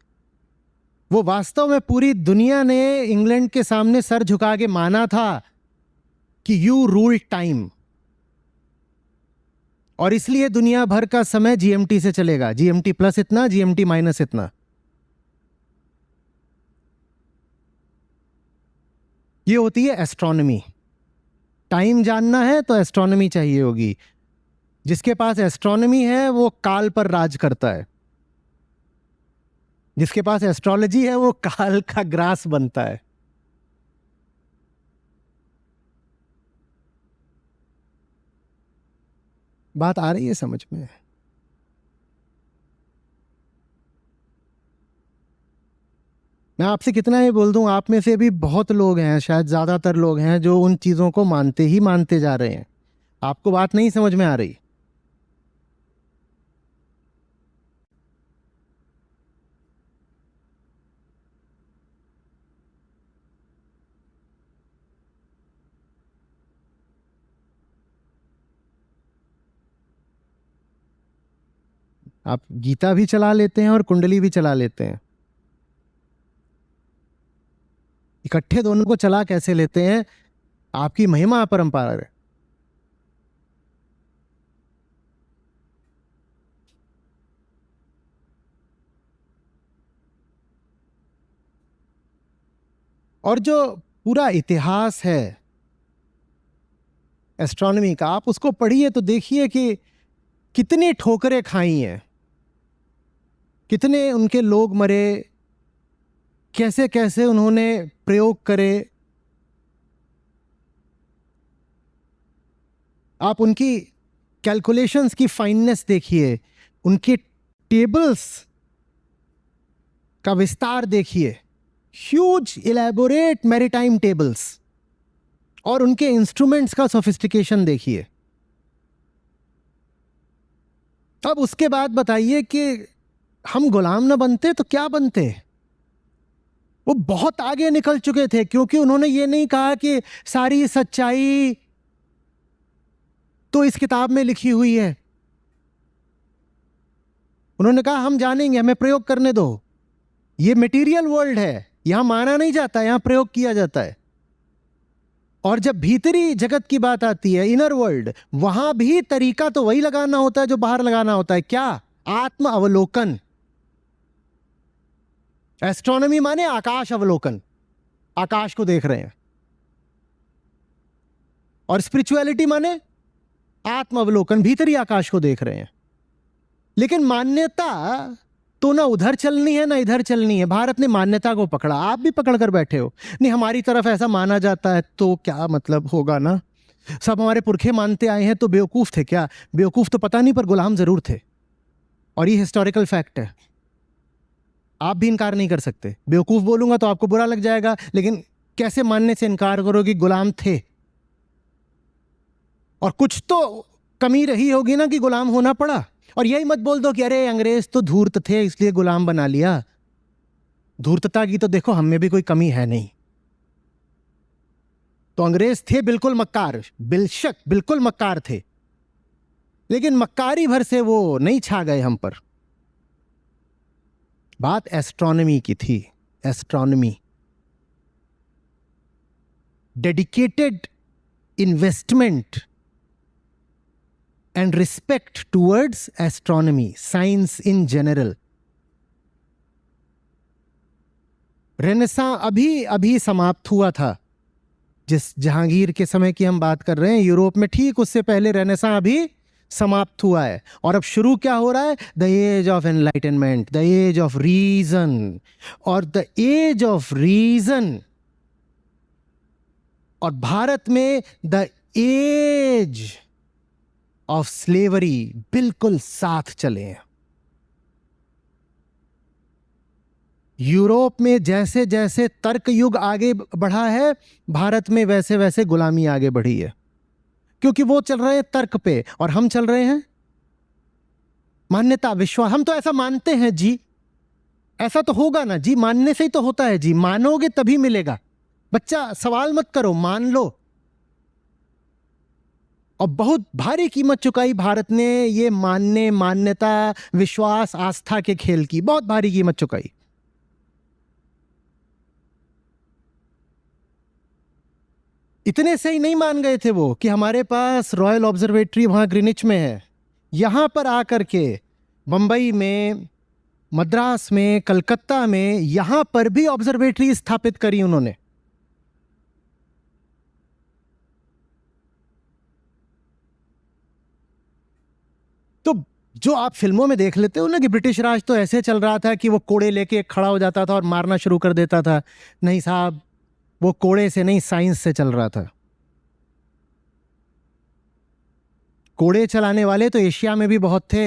Speaker 1: वो वास्तव में पूरी दुनिया ने इंग्लैंड के सामने सर झुका के माना था कि यू रूल टाइम, और इसलिए दुनिया भर का समय जीएमटी से चलेगा। जीएमटी प्लस इतना, जीएमटी माइनस इतना। ये होती है एस्ट्रोनॉमी। टाइम जानना है तो एस्ट्रोनॉमी चाहिए होगी। जिसके पास एस्ट्रोनॉमी है वो काल पर राज करता है, जिसके पास एस्ट्रोलॉजी है वो काल का ग्रास बनता है। बात आ रही है समझ में? मैं आपसे कितना ही बोल दूं, आप में से भी बहुत लोग हैं, शायद ज़्यादातर लोग हैं, जो उन चीज़ों को मानते ही मानते जा रहे हैं। आपको बात नहीं समझ में आ रही। आप गीता भी चला लेते हैं और कुंडली भी चला लेते हैं, इकट्ठे दोनों को चला कैसे लेते हैं? आपकी महिमा अपरंपार है। और जो पूरा इतिहास है एस्ट्रोनॉमी का, आप उसको पढ़िए तो देखिए कि कितनी ठोकरें खाई हैं, कितने उनके लोग मरे, कैसे कैसे उन्होंने प्रयोग करे। आप उनकी कैलकुलेशंस की फाइननेस देखिए, उनके टेबल्स का विस्तार देखिए, ह्यूज इलेबोरेट मैरीटाइम टेबल्स, और उनके इंस्ट्रूमेंट्स का सोफिस्टिकेशन देखिए। अब उसके बाद बताइए कि हम गुलाम ना बनते तो क्या बनते? वो बहुत आगे निकल चुके थे, क्योंकि उन्होंने ये नहीं कहा कि सारी सच्चाई तो इस किताब में लिखी हुई है। उन्होंने कहा हम जानेंगे, हमें प्रयोग करने दो। ये मटेरियल वर्ल्ड है, यहां माना नहीं जाता, यहां प्रयोग किया जाता है। और जब भीतरी जगत की बात आती है, इनर वर्ल्ड, वहां भी तरीका तो वही लगाना होता है जो बाहर लगाना होता है। क्या? आत्म अवलोकन। एस्ट्रोनॉमी माने आकाश अवलोकन, आकाश को देख रहे हैं। और स्पिरिचुअलिटी माने आत्म अवलोकन, भीतरी आकाश को देख रहे हैं। लेकिन मान्यता तो ना उधर चलनी है ना इधर चलनी है। भारत ने मान्यता को पकड़ा, आप भी पकड़ कर बैठे हो। नहीं, हमारी तरफ ऐसा माना जाता है तो क्या मतलब होगा ना? सब हमारे पुरखे मानते आए हैं तो बेवकूफ थे क्या? बेवकूफ तो पता नहीं, पर गुलाम जरूर थे। और ये हिस्टोरिकल फैक्ट है, आप भी इनकार नहीं कर सकते। बेवकूफ बोलूंगा तो आपको बुरा लग जाएगा, लेकिन कैसे मानने से इनकार करोगे? गुलाम थे। और कुछ तो कमी रही होगी ना कि गुलाम होना पड़ा। और यही मत बोल दो कि अरे अंग्रेज तो धूर्त थे इसलिए गुलाम बना लिया। धूर्तता की तो देखो हम में भी कोई कमी है नहीं। तो अंग्रेज थे बिल्कुल मक्कार, बेशक बिल्कुल मक्कार थे, लेकिन मक्कारी भर से वो नहीं छा गए हम पर। बात एस्ट्रोनॉमी की थी। Astronomy, dedicated investment and respect towards astronomy, science in general. Renaissance अभी अभी समाप्त हुआ था। जिस जहांगीर के समय की हम बात कर रहे हैं, यूरोप में ठीक उससे पहले रेनेसां अभी समाप्त हुआ है। और अब शुरू क्या हो रहा है? The age of enlightenment, the age of reason. और द एज ऑफ रीजन और भारत में द एज ऑफ स्लेवरी बिल्कुल साथ चले हैं। यूरोप में जैसे जैसे तर्क युग आगे बढ़ा है, भारत में वैसे वैसे गुलामी आगे बढ़ी है। क्योंकि वो चल रहे हैं तर्क पे और हम चल रहे हैं मान्यता, विश्वास। हम तो ऐसा मानते हैं जी, ऐसा तो होगा ना जी, मानने से ही तो होता है जी। मानोगे तभी मिलेगा। बच्चा सवाल मत करो, मान लो। और बहुत भारी कीमत चुकाई भारत ने ये मानने, मान्यता, विश्वास, आस्था के खेल की बहुत भारी कीमत चुकाई। इतने से ही नहीं मान गए थे वो कि हमारे पास रॉयल ऑब्जर्वेटरी वहां ग्रीनिच में है। यहां पर आकर के बंबई में, मद्रास में, कलकत्ता में, यहां पर भी ऑब्जर्वेटरी स्थापित करी उन्होंने। तो जो आप फिल्मों में देख लेते हो ना कि ब्रिटिश राज तो ऐसे चल रहा था कि वो कोड़े लेके खड़ा हो जाता था और मारना शुरू कर देता था, नहीं साहब, वो कोड़े से नहीं, साइंस से चल रहा था। कोड़े चलाने वाले तो एशिया में भी बहुत थे।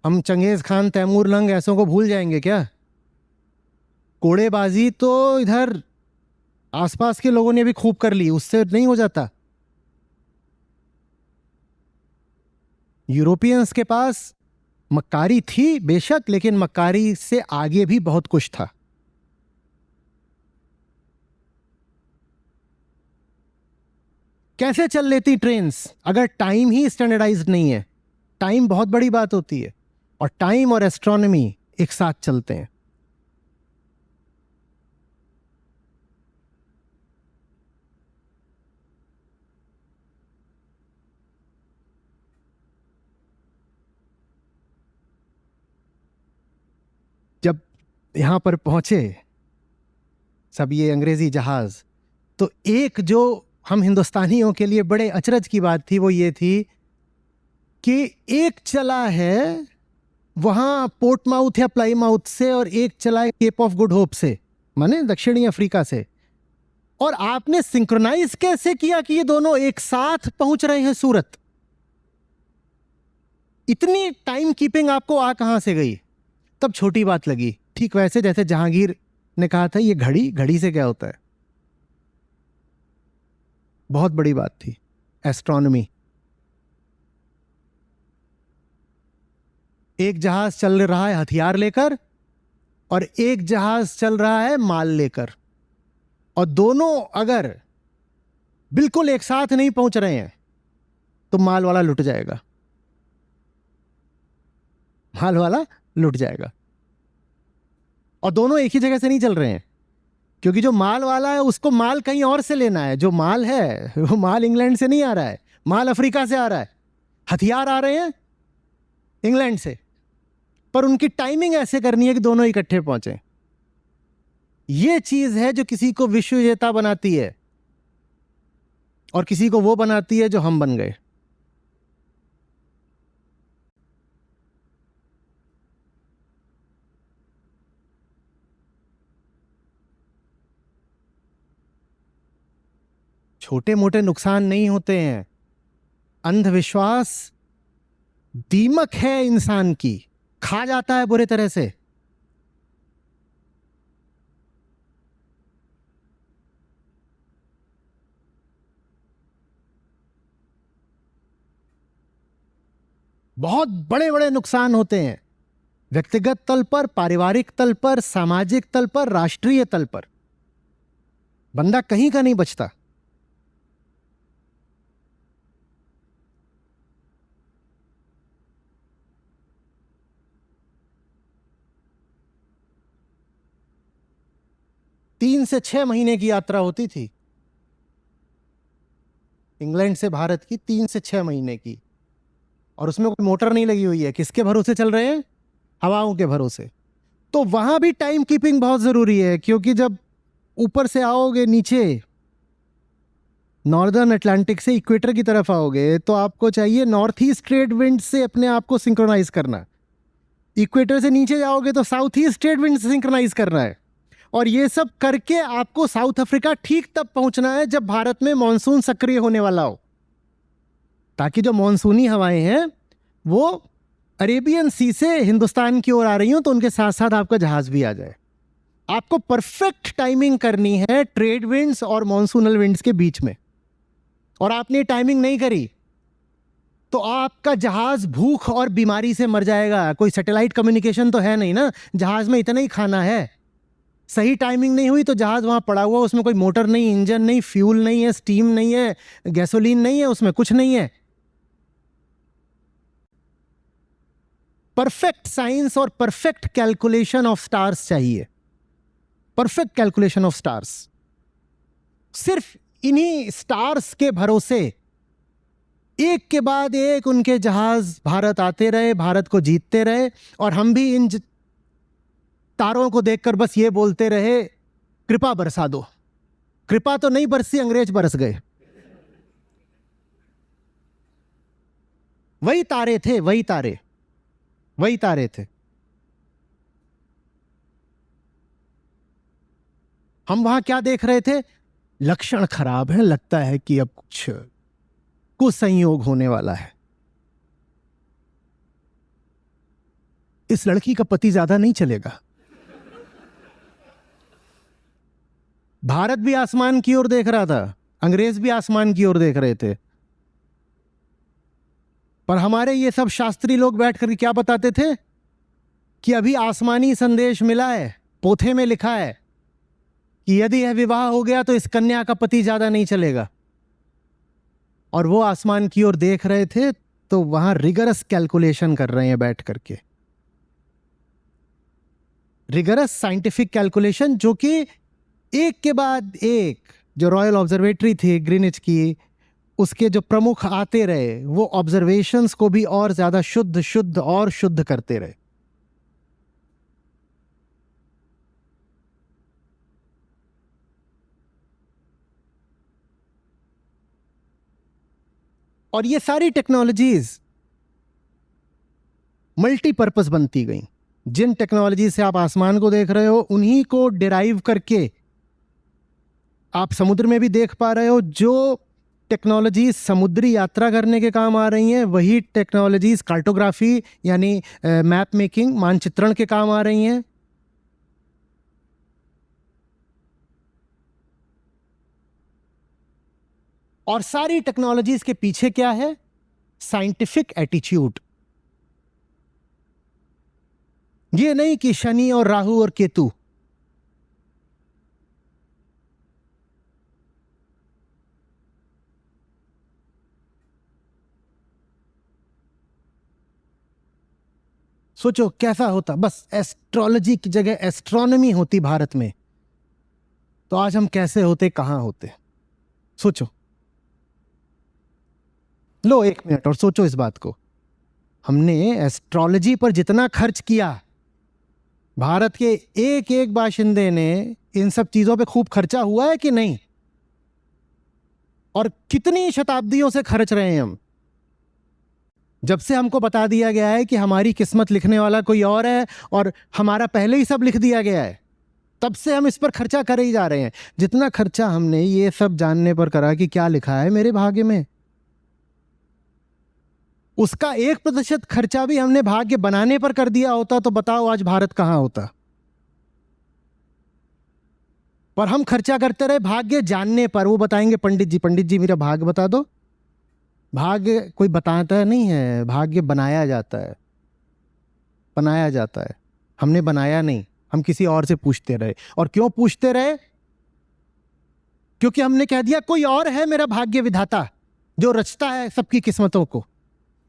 Speaker 1: हम चंगेज खान, तैमूर लंग ऐसों को भूल जाएंगे क्या? कोड़ेबाजी तो इधर आसपास के लोगों ने भी खूब कर ली, उससे नहीं हो जाता। यूरोपियंस के पास मक्कारी थी बेशक, लेकिन मक्कारी से आगे भी बहुत कुछ था। कैसे चल लेती ट्रेन्स अगर टाइम ही स्टैंडर्डाइज्ड नहीं है? टाइम बहुत बड़ी बात होती है, और टाइम और एस्ट्रोनॉमी एक साथ चलते हैं। जब यहां पर पहुंचे सब ये अंग्रेजी जहाज, तो एक जो हम हिंदुस्तानियों के लिए बड़े अचरज की बात थी वो ये थी कि एक चला है वहां पोर्टमाउथ या प्लाईमाउथ से, और एक चला है केप ऑफ गुड होप से, माने दक्षिणी अफ्रीका से। और आपने सिंक्रोनाइज कैसे किया कि ये दोनों एक साथ पहुंच रहे हैं सूरत? इतनी टाइम कीपिंग आपको आ कहां से गई? तब छोटी बात लगी, ठीक वैसे जैसे जहांगीर ने कहा था ये घड़ी, घड़ी से क्या होता है। बहुत बड़ी बात थी एस्ट्रोनॉमी। एक जहाज चल रहा है हथियार लेकर, और एक जहाज चल रहा है माल लेकर, और दोनों अगर बिल्कुल एक साथ नहीं पहुंच रहे हैं तो माल वाला लुट जाएगा, माल वाला लुट जाएगा। और दोनों एक ही जगह से नहीं चल रहे हैं, क्योंकि जो माल वाला है उसको माल कहीं और से लेना है। जो माल है वो माल इंग्लैंड से नहीं आ रहा है, माल अफ्रीका से आ रहा है। हथियार आ रहे हैं इंग्लैंड से, पर उनकी टाइमिंग ऐसे करनी है कि दोनों इकट्ठे पहुंचे। यह चीज है जो किसी को विश्व विजेता बनाती है, और किसी को वो बनाती है जो हम बन गए। छोटे मोटे नुकसान नहीं होते हैं। अंधविश्वास दीमक है इंसान की, खा जाता है बुरे तरह से। बहुत बड़े बड़े नुकसान होते हैं, व्यक्तिगत तल पर, पारिवारिक तल पर, सामाजिक तल पर, राष्ट्रीय तल पर। बंदा कहीं का नहीं बचता। तीन से 6 महीने की यात्रा होती थी इंग्लैंड से भारत की, 3 से 6 महीने की, और उसमें कोई मोटर नहीं लगी हुई है। किसके भरोसे चल रहे हैं? हवाओं के भरोसे। तो वहां भी टाइम कीपिंग बहुत जरूरी है, क्योंकि जब ऊपर से आओगे नीचे, नॉर्दर्न अटलांटिक से इक्वेटर की तरफ आओगे, तो आपको चाहिए नॉर्थ ईस्ट ट्रेड विंड से अपने आप को सिंक्रोनाइज करना। इक्वेटर से नीचे जाओगे तो साउथ ईस्ट ट्रेड विंड से सिंक्रोनाइज करना है। और ये सब करके आपको साउथ अफ्रीका ठीक तब पहुंचना है जब भारत में मॉनसून सक्रिय होने वाला हो, ताकि जो मॉनसूनी हवाएं हैं वो अरेबियन सी से हिंदुस्तान की ओर आ रही हो, तो उनके साथ साथ आपका जहाज भी आ जाए। आपको परफेक्ट टाइमिंग करनी है ट्रेड विंड्स और मॉनसूनल विंड्स के बीच में, और आपने टाइमिंग नहीं करी तो आपका जहाज भूख और बीमारी से मर जाएगा। कोई सैटेलाइट कम्युनिकेशन तो है नहीं ना, जहाज में इतना ही खाना है। सही टाइमिंग नहीं हुई तो जहाज वहां पड़ा हुआ, उसमें कोई मोटर नहीं, इंजन नहीं, फ्यूल नहीं है, स्टीम नहीं है, गैसोलीन नहीं है, उसमें कुछ नहीं है। परफेक्ट साइंस और परफेक्ट कैलकुलेशन ऑफ स्टार्स चाहिए, परफेक्ट कैलकुलेशन ऑफ स्टार्स। सिर्फ इन्हीं स्टार्स के भरोसे एक के बाद एक उनके जहाज भारत आते रहे, भारत को जीतते रहे, और हम भी इन तारों को देखकर बस ये बोलते रहे कृपा बरसा दो। कृपा तो नहीं बरसी, अंग्रेज बरस गए। वही तारे थे, वही तारे, वही तारे थे। हम वहां क्या देख रहे थे? लक्षण खराब है, लगता है कि अब कुछ संयोग होने वाला है। इस लड़की का पति ज्यादा नहीं चलेगा। भारत भी आसमान की ओर देख रहा था, अंग्रेज भी आसमान की ओर देख रहे थे, पर हमारे ये सब शास्त्री लोग बैठ कर क्या बताते थे कि अभी आसमानी संदेश मिला है, पोथे में लिखा है कि यदि यह विवाह हो गया तो इस कन्या का पति ज्यादा नहीं चलेगा। और वो आसमान की ओर देख रहे थे, तो वहां रिगरस कैलकुलेशन कर रहे हैं बैठ करके, रिगरस साइंटिफिक कैलकुलेशन, जो कि एक के बाद एक, जो रॉयल ऑब्जर्वेटरी थी ग्रीनिच की, उसके जो प्रमुख आते रहे, वो ऑब्जर्वेशंस को भी और ज्यादा शुद्ध शुद्ध और शुद्ध करते रहे। और ये सारी टेक्नोलॉजीज मल्टीपर्पस बनती गई। जिन टेक्नोलॉजी से आप आसमान को देख रहे हो, उन्हीं को डिराइव करके आप समुद्र में भी देख पा रहे हो। जो टेक्नोलॉजी समुद्री यात्रा करने के काम आ रही हैं, वही टेक्नोलॉजीज कार्टोग्राफी यानी मैप मेकिंग, मानचित्रण के काम आ रही हैं। और सारी टेक्नोलॉजीज के पीछे क्या है? Scientific attitude. ये नहीं कि शनि और राहु और केतु। सोचो कैसा होता, बस एस्ट्रोलॉजी की जगह एस्ट्रोनॉमी होती भारत में, तो आज हम कैसे होते, कहां होते? सोचो, लो 1 मिनट और सोचो इस बात को। हमने एस्ट्रोलॉजी पर जितना खर्च किया, भारत के एक एक बाशिंदे ने इन सब चीजों पे खूब खर्चा हुआ है कि नहीं? और कितनी शताब्दियों से खर्च रहे हैं हम। जब से हमको बता दिया गया है कि हमारी किस्मत लिखने वाला कोई और है और हमारा पहले ही सब लिख दिया गया है, तब से हम इस पर खर्चा करे ही जा रहे हैं। जितना खर्चा हमने ये सब जानने पर करा कि क्या लिखा है मेरे भाग्य में, उसका 1% खर्चा भी हमने भाग्य बनाने पर कर दिया होता, तो बताओ आज भारत कहां होता। पर हम खर्चा करते रहे भाग्य जानने पर। वो बताएंगे पंडित जी मेरा भाग्य बता दो। भाग्य कोई बताता नहीं है, भाग्य बनाया जाता है, बनाया जाता है। हमने बनाया नहीं, हम किसी और से पूछते रहे। और क्यों पूछते रहे? क्योंकि हमने कह दिया कोई और है मेरा भाग्य विधाता, जो रचता है सबकी किस्मतों को।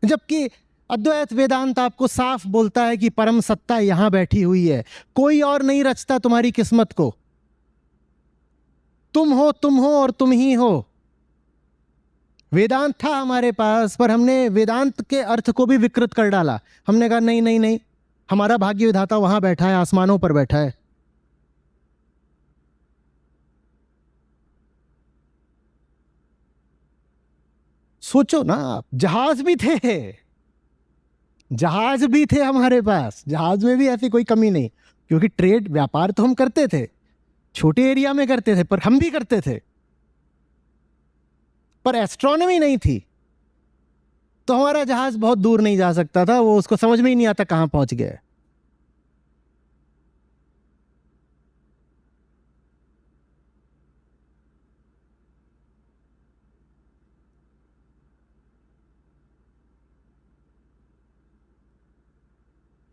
Speaker 1: जबकि अद्वैत वेदांत आपको साफ बोलता है कि परम सत्ता यहां बैठी हुई है, कोई और नहीं रचता तुम्हारी किस्मत को। तुम हो और तुम ही हो। वेदांत था हमारे पास, पर हमने वेदांत के अर्थ को भी विकृत कर डाला। हमने कहा नहीं नहीं नहीं, हमारा भाग्य विधाता वहां बैठा है, आसमानों पर बैठा है। सोचो ना आप, जहाज भी थे, जहाज भी थे हमारे पास, जहाज में भी ऐसी कोई कमी नहीं, क्योंकि ट्रेड व्यापार तो हम करते थे, छोटे एरिया में करते थे, पर हम भी करते थे। पर एस्ट्रोनॉमी नहीं थी, तो हमारा जहाज बहुत दूर नहीं जा सकता था, वो उसको समझ में ही नहीं आता कहां पहुंच गया।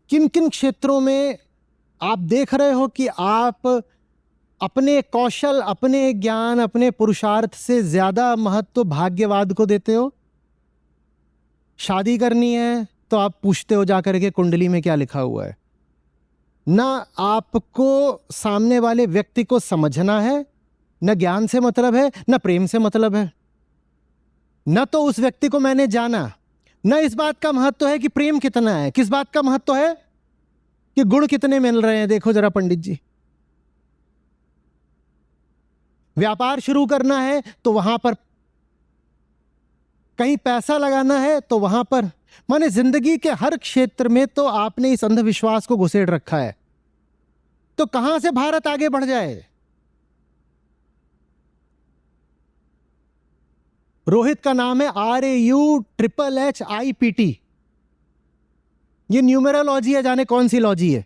Speaker 1: किन किन क्षेत्रों में आप देख रहे हो कि आप अपने कौशल, अपने ज्ञान, अपने पुरुषार्थ से ज्यादा महत्व भाग्यवाद को देते हो? शादी करनी है तो आप पूछते हो जाकर के कुंडली में क्या लिखा हुआ है। ना आपको सामने वाले व्यक्ति को समझना है, न ज्ञान से मतलब है, न प्रेम से मतलब है। न तो उस व्यक्ति को मैंने जाना, न इस बात का महत्व है कि प्रेम कितना है। किस बात का महत्व है? कि गुण कितने मिल रहे हैं। देखो जरा पंडित जी, व्यापार शुरू करना है तो वहां पर, कहीं पैसा लगाना है तो वहां पर, माने जिंदगी के हर क्षेत्र में तो आपने इस अंधविश्वास को घुसेड़ रखा है। तो कहां से भारत आगे बढ़ जाए? रोहित का नाम है RAUHHIPT। ये न्यूमेरोलॉजी है, जाने कौन सी लॉजी है।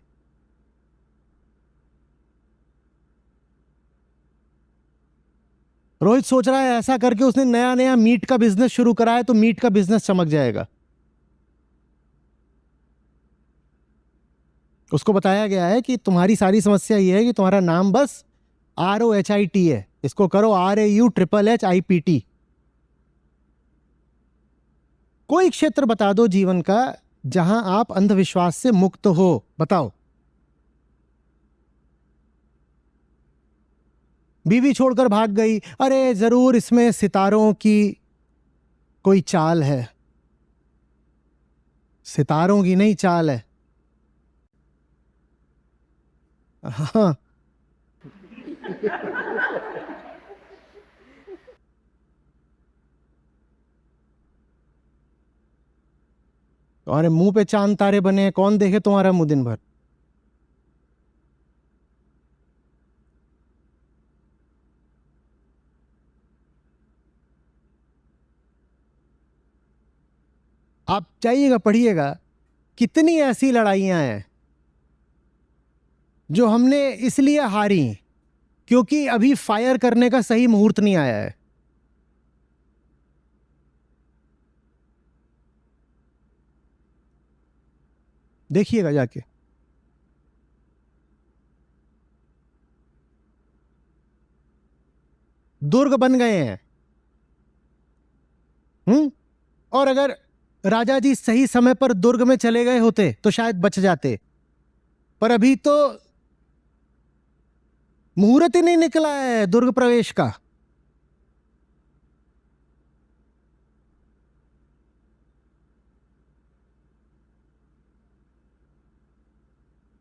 Speaker 1: रोहित सोच रहा है ऐसा करके उसने नया नया मीट का बिजनेस शुरू करा है तो मीट का बिजनेस चमक जाएगा। उसको बताया गया है कि तुम्हारी सारी समस्या ये है कि तुम्हारा नाम बस ROHIT है, इसको करो RAUHHIPT। कोई क्षेत्र बता दो जीवन का जहां आप अंधविश्वास से मुक्त हो, बताओ। बीवी छोड़कर भाग गई, अरे जरूर इसमें सितारों की कोई चाल है। सितारों की नहीं चाल है। हाँ, तुम्हारे मुंह पे चांद तारे बने हैं, कौन देखे तुम्हारा मुंह दिन भर। आप जाइएगा पढ़िएगा, कितनी ऐसी लड़ाइयां हैं जो हमने इसलिए हारी क्योंकि अभी फायर करने का सही मुहूर्त नहीं आया है। देखिएगा जाके। दुर्ग बन गए हैं। और अगर राजा जी सही समय पर दुर्ग में चले गए होते तो शायद बच जाते, पर अभी तो मुहूर्त ही नहीं निकला है दुर्ग प्रवेश का।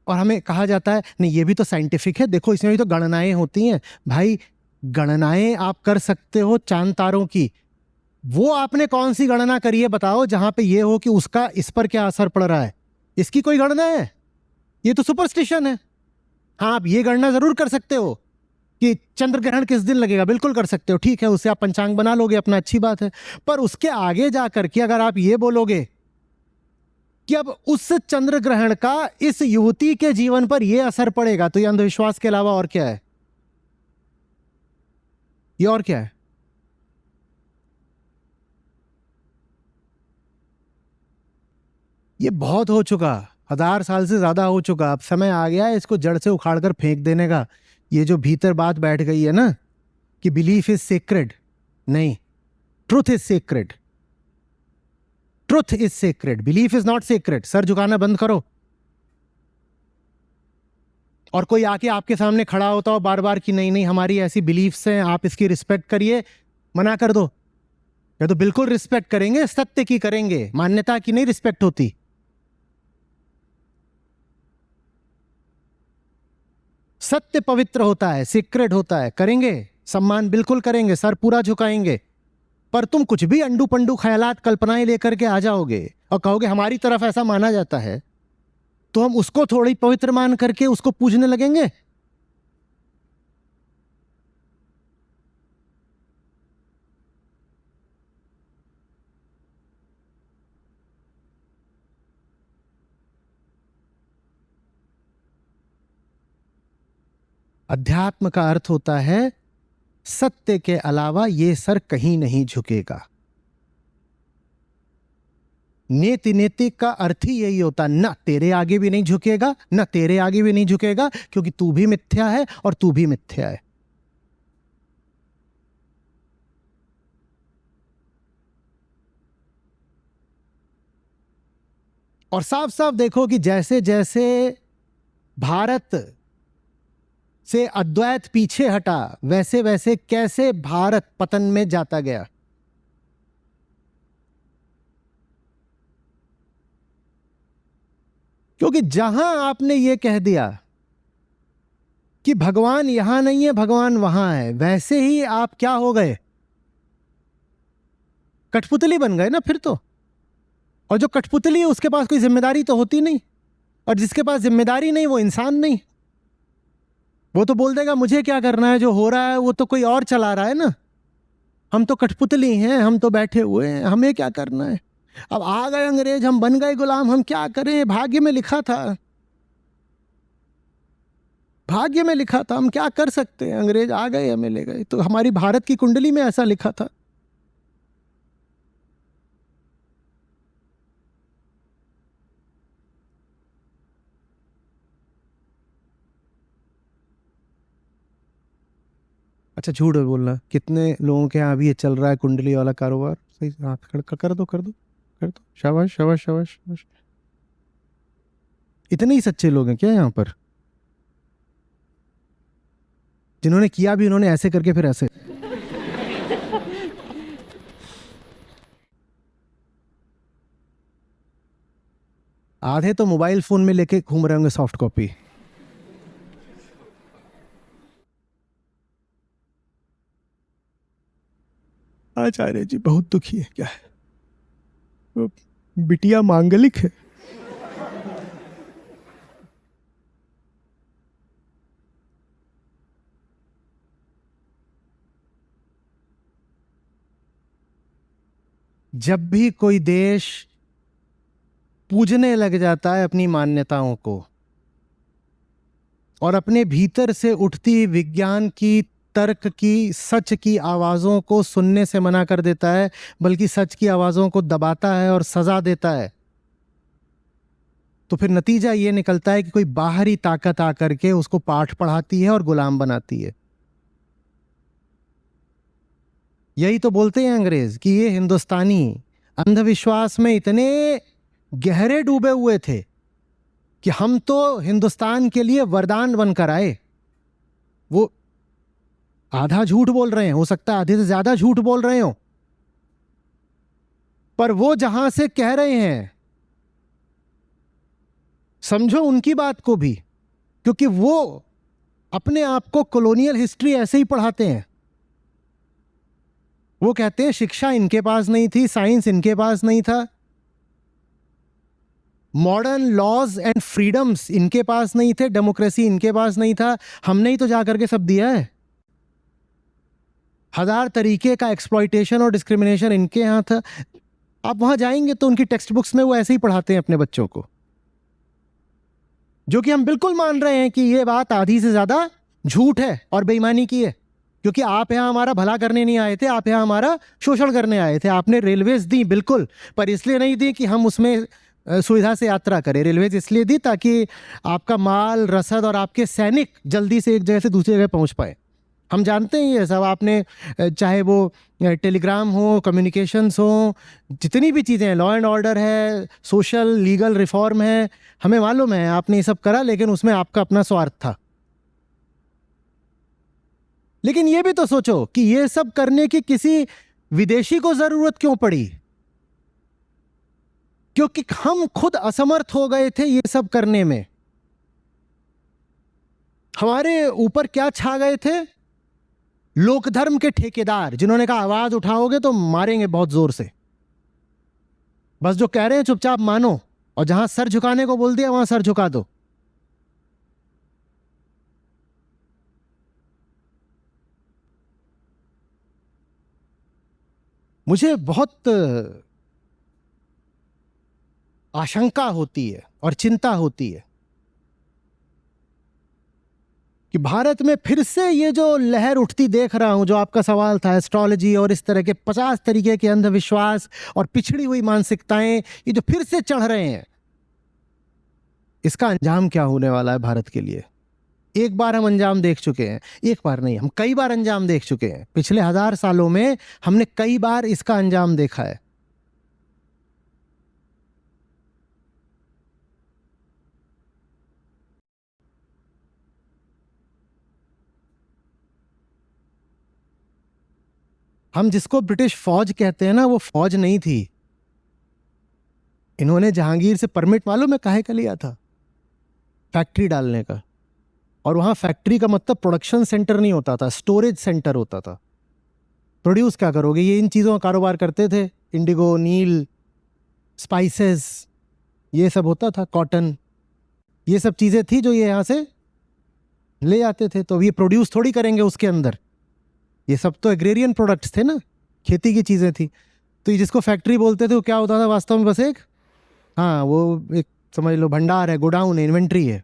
Speaker 1: और हमें कहा जाता है नहीं ये भी तो साइंटिफिक है, देखो इसमें भी तो गणनाएं होती हैं। भाई गणनाएं आप कर सकते हो चांद तारों की, वो आपने कौन सी गणना करी है बताओ जहां पे ये हो कि उसका इस पर क्या असर पड़ रहा है। इसकी कोई गणना है? ये तो सुपरस्टिशन है। हाँ, आप ये गणना जरूर कर सकते हो कि चंद्र ग्रहण किस दिन लगेगा, बिल्कुल कर सकते हो, ठीक है, उससे आप पंचांग बना लोगे अपना, अच्छी बात है। पर उसके आगे जाकर के अगर आप ये बोलोगे कि अब उस चंद्र ग्रहण का इस युवती के जीवन पर यह असर पड़ेगा, तो ये अंधविश्वास के अलावा और क्या है? ये और क्या है? ये बहुत हो चुका, 1000 साल से ज्यादा हो चुका। अब समय आ गया है इसको जड़ से उखाड़कर फेंक देने का। ये जो भीतर बात बैठ गई है ना कि बिलीफ इज सेक्रेड, नहीं, truth is sacred. Truth is sacred, belief is not sacred. सर झुकाना बंद करो। और कोई आके आपके सामने खड़ा होता हो बार बार कि नहीं नहीं हमारी ऐसी बिलीफ्स हैं, आप इसकी रिस्पेक्ट करिए, मना कर दो। या तो बिल्कुल रिस्पेक्ट करेंगे, सत्य की करेंगे, मान्यता की नहीं रिस्पेक्ट होती। सत्य पवित्र होता है, सीक्रेट होता है, करेंगे, सम्मान बिल्कुल करेंगे, सर पूरा झुकाएंगे। पर तुम कुछ भी अंडू पंडू ख्यालात कल्पनाएं लेकर के आ जाओगे और कहोगे हमारी तरफ ऐसा माना जाता है, तो हम उसको थोड़ी पवित्र मान करके उसको पूजने लगेंगे। अध्यात्म का अर्थ होता है सत्य के अलावा ये सर कहीं नहीं झुकेगा। नेति नेति का अर्थ ही यही होता, ना तेरे आगे भी नहीं झुकेगा, ना तेरे आगे भी नहीं झुकेगा, क्योंकि तू भी मिथ्या है और तू भी मिथ्या है। और साफ साफ देखो कि जैसे जैसे भारत से अद्वैत पीछे हटा, वैसे वैसे कैसे भारत पतन में जाता गया। क्योंकि जहां आपने ये कह दिया कि भगवान यहां नहीं है भगवान वहां है, वैसे ही आप क्या हो गए? कठपुतली बन गए ना फिर तो। और जो कठपुतली है उसके पास कोई जिम्मेदारी तो होती नहीं, और जिसके पास जिम्मेदारी नहीं वो इंसान नहीं। वो तो बोल देगा मुझे क्या करना है, जो हो रहा है वो तो कोई और चला रहा है ना, हम तो कठपुतली हैं, हम तो बैठे हुए हैं, हमें क्या करना है। अब आ गए अंग्रेज, हम बन गए गुलाम, हम क्या करें, भाग्य में लिखा था। भाग्य में लिखा था, हम क्या कर सकते हैं, अंग्रेज आ गए हमें ले गए। तो हमारी भारत की कुंडली में ऐसा लिखा था। अच्छा झूठ बोलना, कितने लोगों के यहाँ अभी ये चल रहा है कुंडली वाला कारोबार? सही, हाथ कर दो कर दो कर दो, शाबाश शाबाश शाबाश शाबाश। इतने ही सच्चे लोग हैं क्या यहाँ पर? जिन्होंने किया भी उन्होंने ऐसे करके फिर ऐसे। आधे तो मोबाइल फोन में लेके घूम रहे होंगे सॉफ्ट कॉपी। आचार्य जी बहुत दुखी है, क्या है? वो बिटिया मांगलिक है। जब भी कोई देश पूजने लग जाता है अपनी मान्यताओं को और अपने भीतर से उठती विज्ञान की, तर्क की, सच की आवाजों को सुनने से मना कर देता है, बल्कि सच की आवाजों को दबाता है और सजा देता है, तो फिर नतीजा ये निकलता है कि कोई बाहरी ताकत आकर के उसको पाठ पढ़ाती है और गुलाम बनाती है। यही तो बोलते हैं अंग्रेज कि ये हिंदुस्तानी अंधविश्वास में इतने गहरे डूबे हुए थे कि हम तो हिंदुस्तान के लिए वरदान बनकर आए। वो आधा झूठ बोल रहे हैं, हो सकता है आधे से ज्यादा झूठ बोल रहे हो, पर वो जहां से कह रहे हैं समझो उनकी बात को भी, क्योंकि वो अपने आप को कॉलोनियल हिस्ट्री ऐसे ही पढ़ाते हैं। वो कहते हैं शिक्षा इनके पास नहीं थी, साइंस इनके पास नहीं था, मॉडर्न लॉज एंड फ्रीडम्स इनके पास नहीं थे, डेमोक्रेसी इनके पास नहीं था, हमने ही तो जा करके सब दिया है। हजार तरीके का एक्सप्लॉइटेशन और डिस्क्रिमिनेशन इनके यहां था। आप वहां जाएंगे तो उनकी टेक्स्ट बुक्स में वो ऐसे ही पढ़ाते हैं अपने बच्चों को, जो कि हम बिल्कुल मान रहे हैं कि ये बात आधी से ज्यादा झूठ है और बेईमानी की है, क्योंकि आप यहां हमारा भला करने नहीं आए थे, आप यहां हमारा शोषण करने आए थे। आपने रेलवेज दी बिल्कुल, पर इसलिए नहीं दी कि हम उसमें सुविधा से यात्रा करें। रेलवेज इसलिए दी ताकि आपका माल, रसद और आपके सैनिक जल्दी से एक जगह से दूसरी जगह पहुंच पाए। हम जानते हैं ये सब। आपने चाहे वो टेलीग्राम हो, कम्युनिकेशंस हो, जितनी भी चीज़ें हैं, लॉ एंड ऑर्डर है, सोशल लीगल रिफॉर्म है, हमें मालूम है आपने ये सब करा, लेकिन उसमें आपका अपना स्वार्थ था। लेकिन ये भी तो सोचो कि ये सब करने की किसी विदेशी को जरूरत क्यों पड़ी? क्योंकि हम खुद असमर्थ हो गए थे ये सब करने में। हमारे ऊपर क्या छा गए थे? लोकधर्म के ठेकेदार, जिन्होंने कहा आवाज उठाओगे तो मारेंगे बहुत जोर से, बस जो कह रहे हैं चुपचाप मानो, और जहां सर झुकाने को बोल दिया वहां सर झुका दो। मुझे बहुत आशंका होती है और चिंता होती है कि भारत में फिर से ये जो लहर उठती देख रहा हूं, जो आपका सवाल था, एस्ट्रोलॉजी और इस तरह के 50 तरीके के अंधविश्वास और पिछड़ी हुई मानसिकताएं, ये जो फिर से चढ़ रहे हैं, इसका अंजाम क्या होने वाला है भारत के लिए? एक बार हम अंजाम देख चुके हैं, एक बार नहीं, हम कई बार अंजाम देख चुके हैं। पिछले 1000 सालों में हमने कई बार इसका अंजाम देखा है। हम जिसको ब्रिटिश फौज कहते हैं ना, वो फौज नहीं थी। इन्होंने जहांगीर से परमिट मालूम है काहे का लिया था? फैक्ट्री डालने का। और वहां फैक्ट्री का मतलब प्रोडक्शन सेंटर नहीं होता था, स्टोरेज सेंटर होता था। प्रोड्यूस क्या करोगे? ये इन चीज़ों का कारोबार करते थे, इंडिगो, नील, स्पाइसेस, ये सब होता था, कॉटन, ये सब चीज़ें थी जो ये यहाँ से ले आते थे। तो ये प्रोड्यूस थोड़ी करेंगे उसके अंदर, ये सब तो एग्रेरियन प्रोडक्ट्स थे ना, खेती की चीज़ें थी। तो ये जिसको फैक्ट्री बोलते थे वो क्या होता था वास्तव में? बस एक, हाँ, वो एक समझ लो भंडार है, गोडाउन है, इन्वेंट्री है।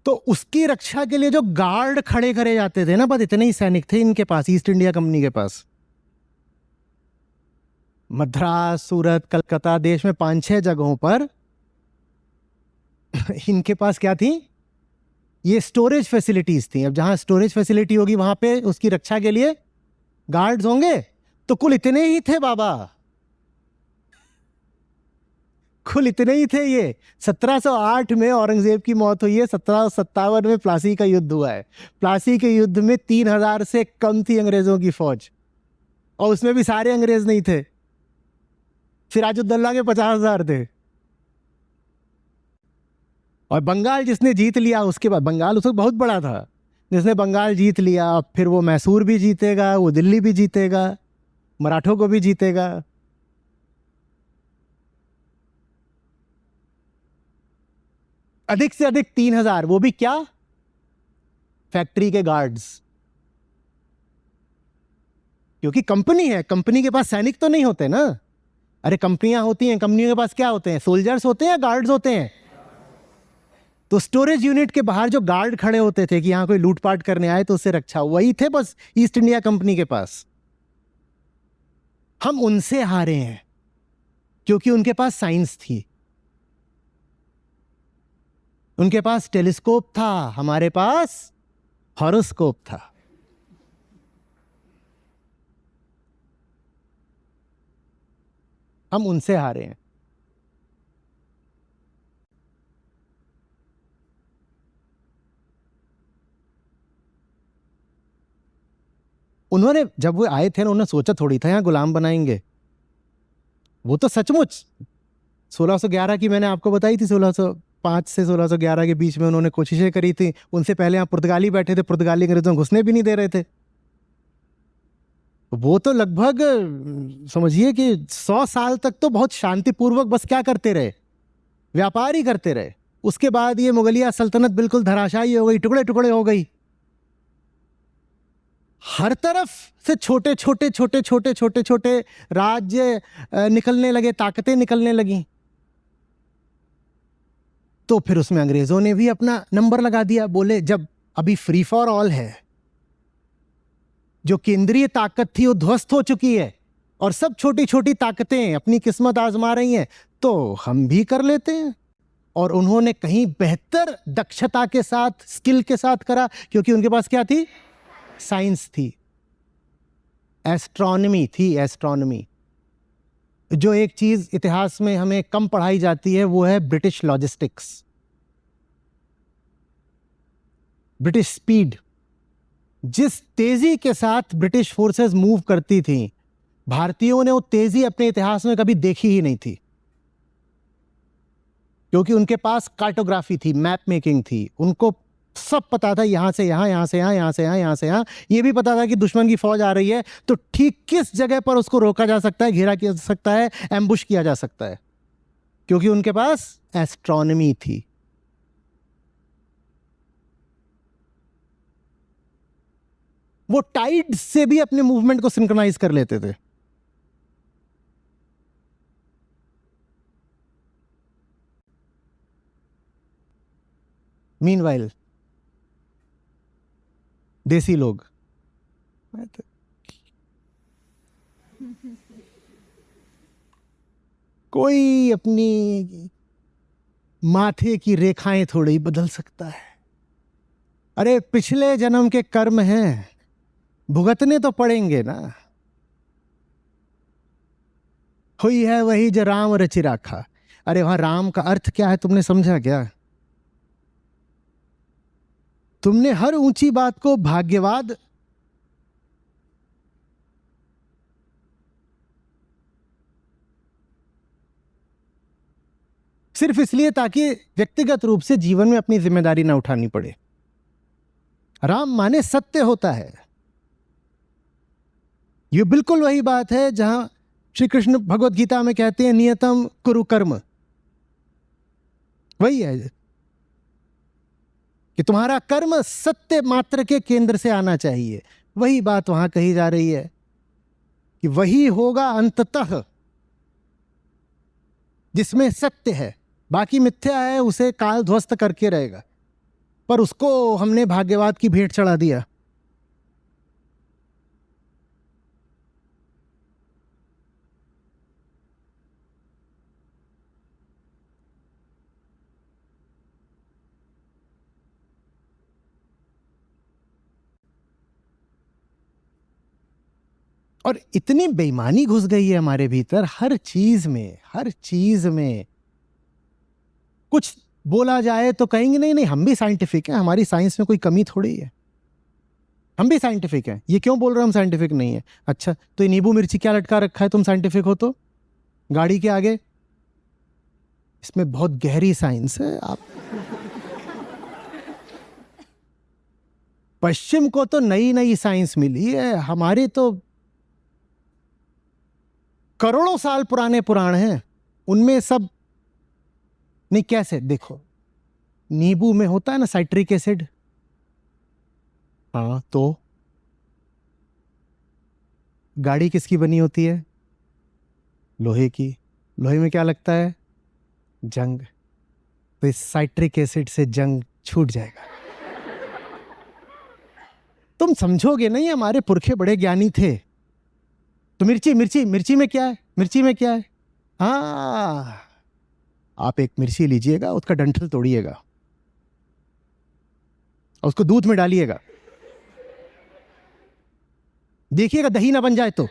Speaker 1: तो उसकी रक्षा के लिए जो गार्ड खड़े करे जाते थे ना, बस इतने ही सैनिक थे इनके पास, ईस्ट इंडिया कंपनी के पास। मद्रास, सूरत, कलकत्ता, देश में 5-6 जगहों पर इनके पास क्या थी, ये स्टोरेज फैसिलिटीज थी। अब जहां स्टोरेज फैसिलिटी होगी वहां पे उसकी रक्षा के लिए गार्ड्स होंगे। तो कुल इतने ही थे बाबा, कुल इतने ही थे ये। 1708 में औरंगजेब की मौत हुई है, 1757 में प्लासी का युद्ध हुआ है। प्लासी के युद्ध में 3000 से कम थी अंग्रेजों की फौज, और उसमें भी सारे अंग्रेज नहीं थे। सिराजुद्दौला के 50,000 थे। और बंगाल जिसने जीत लिया उसके बाद, बंगाल उस वक्त बहुत बड़ा था, जिसने बंगाल जीत लिया फिर वो मैसूर भी जीतेगा, वो दिल्ली भी जीतेगा, मराठों को भी जीतेगा। अधिक से अधिक 3000, वो भी क्या, फैक्ट्री के गार्ड्स। क्योंकि कंपनी है, कंपनी के पास सैनिक तो नहीं होते ना। अरे कंपनियां होती हैं, कंपनियों के पास क्या होते हैं, सोल्जर्स होते हैं या गार्ड्स होते हैं। तो स्टोरेज यूनिट के बाहर जो गार्ड खड़े होते थे कि यहां कोई लूटपाट करने आए तो उससे रक्षा, वही थे बस ईस्ट इंडिया कंपनी के पास। हम उनसे हारे हैं क्योंकि उनके पास साइंस थी, उनके पास टेलीस्कोप था, हमारे पास हॉरोस्कोप था। हम उनसे हारे हैं। उन्होंने जब वो आए थे ना, उन्होंने सोचा थोड़ी था यहां गुलाम बनाएंगे। वो तो सचमुच 1611 की मैंने आपको बताई थी, 1605 से 1611 के बीच में उन्होंने कोशिशें करी थी। उनसे पहले यहां पुर्तगाली बैठे थे, पुर्तगाली अंग्रेजों को घुसने भी नहीं दे रहे थे। वो तो लगभग समझिए कि 100 साल तक तो बहुत शांतिपूर्वक बस क्या करते रहे, व्यापार ही करते रहे। उसके बाद ये मुगलिया सल्तनत बिल्कुल धराशायी हो गई, टुकड़े टुकड़े हो गई। हर तरफ से छोटे छोटे छोटे छोटे छोटे छोटे राज्य निकलने लगे, ताकतें निकलने लगी। तो फिर उसमें अंग्रेजों ने भी अपना नंबर लगा दिया। बोले जब अभी फ्री फॉर ऑल है, जो केंद्रीय ताकत थी वो ध्वस्त हो चुकी है और सब छोटी छोटी ताकतें अपनी किस्मत आजमा रही हैं, तो हम भी कर लेते हैं। और उन्होंने कहीं बेहतर दक्षता के साथ, स्किल के साथ करा, क्योंकि उनके पास क्या थी, साइंस थी, एस्ट्रोनॉमी थी। एस्ट्रोनॉमी, जो एक चीज इतिहास में हमें कम पढ़ाई जाती है वो है ब्रिटिश लॉजिस्टिक्स, ब्रिटिश स्पीड। जिस तेजी के साथ ब्रिटिश फोर्सेस मूव करती थी, भारतीयों ने वो तेजी अपने इतिहास में कभी देखी ही नहीं थी, क्योंकि उनके पास कार्टोग्राफी थी, मैप मेकिंग थी। उनको सब पता था, यहां से यहां, यहां से यहां, यहां से यहां, यहां से यहां। ये भी पता था कि दुश्मन की फौज आ रही है तो ठीक किस जगह पर उसको रोका जा सकता है, घेरा किया जा सकता है, एम्बुश किया जा सकता है, क्योंकि उनके पास एस्ट्रोनॉमी थी। वो टाइड से भी अपने मूवमेंट को सिंक्रोनाइज कर लेते थे। मीनवाइल देसी लोग कोई अपनी माथे की रेखाएं थोड़ी बदल सकता है। अरे पिछले जन्म के कर्म हैं, भुगतने तो पड़ेंगे ना। हुई है वही जो राम रचि राखा। अरे वहां राम का अर्थ क्या है तुमने समझा क्या? तुमने हर ऊंची बात को भाग्यवाद, सिर्फ इसलिए ताकि व्यक्तिगत रूप से जीवन में अपनी जिम्मेदारी ना उठानी पड़े। राम माने सत्य होता है। ये बिल्कुल वही बात है जहां श्री कृष्ण भगवत गीता में कहते हैं नियतम कुरु कर्म। वही है कि तुम्हारा कर्म सत्य मात्र के केंद्र से आना चाहिए। वही बात वहां कही जा रही है कि वही होगा अंततः जिसमें सत्य है, बाकी मिथ्या है उसे काल ध्वस्त करके रहेगा। पर उसको हमने भाग्यवाद की भेंट चढ़ा दिया। और इतनी बेईमानी घुस गई है हमारे भीतर, हर चीज में, हर चीज में कुछ बोला जाए तो कहेंगे नहीं नहीं हम भी साइंटिफिक हैं, हमारी साइंस में कोई कमी थोड़ी है, हम भी साइंटिफिक हैं। ये क्यों बोल रहे हो हम साइंटिफिक नहीं है? अच्छा तो ये नींबू मिर्ची क्या लटका रखा है, तुम साइंटिफिक हो तो गाड़ी के आगे? इसमें बहुत गहरी साइंस है। आप पश्चिम को तो नई नई साइंस मिली है, हमारे तो करोड़ों साल पुराने पुराण हैं, उनमें सब नहीं। कैसे देखो, नींबू में होता है ना साइट्रिक एसिड, हाँ तो गाड़ी किसकी बनी होती है? लोहे की। लोहे में क्या लगता है? जंग। तो इस साइट्रिक एसिड से जंग छूट जाएगा। तुम समझोगे नहीं, हमारे पुरखे बड़े ज्ञानी थे। तो मिर्ची मिर्ची मिर्ची में क्या है? मिर्ची में क्या है? हाँ, आप एक मिर्ची लीजिएगा, उसका डंठल तोड़िएगा और उसको दूध में डालिएगा, देखिएगा दही ना बन जाए तो।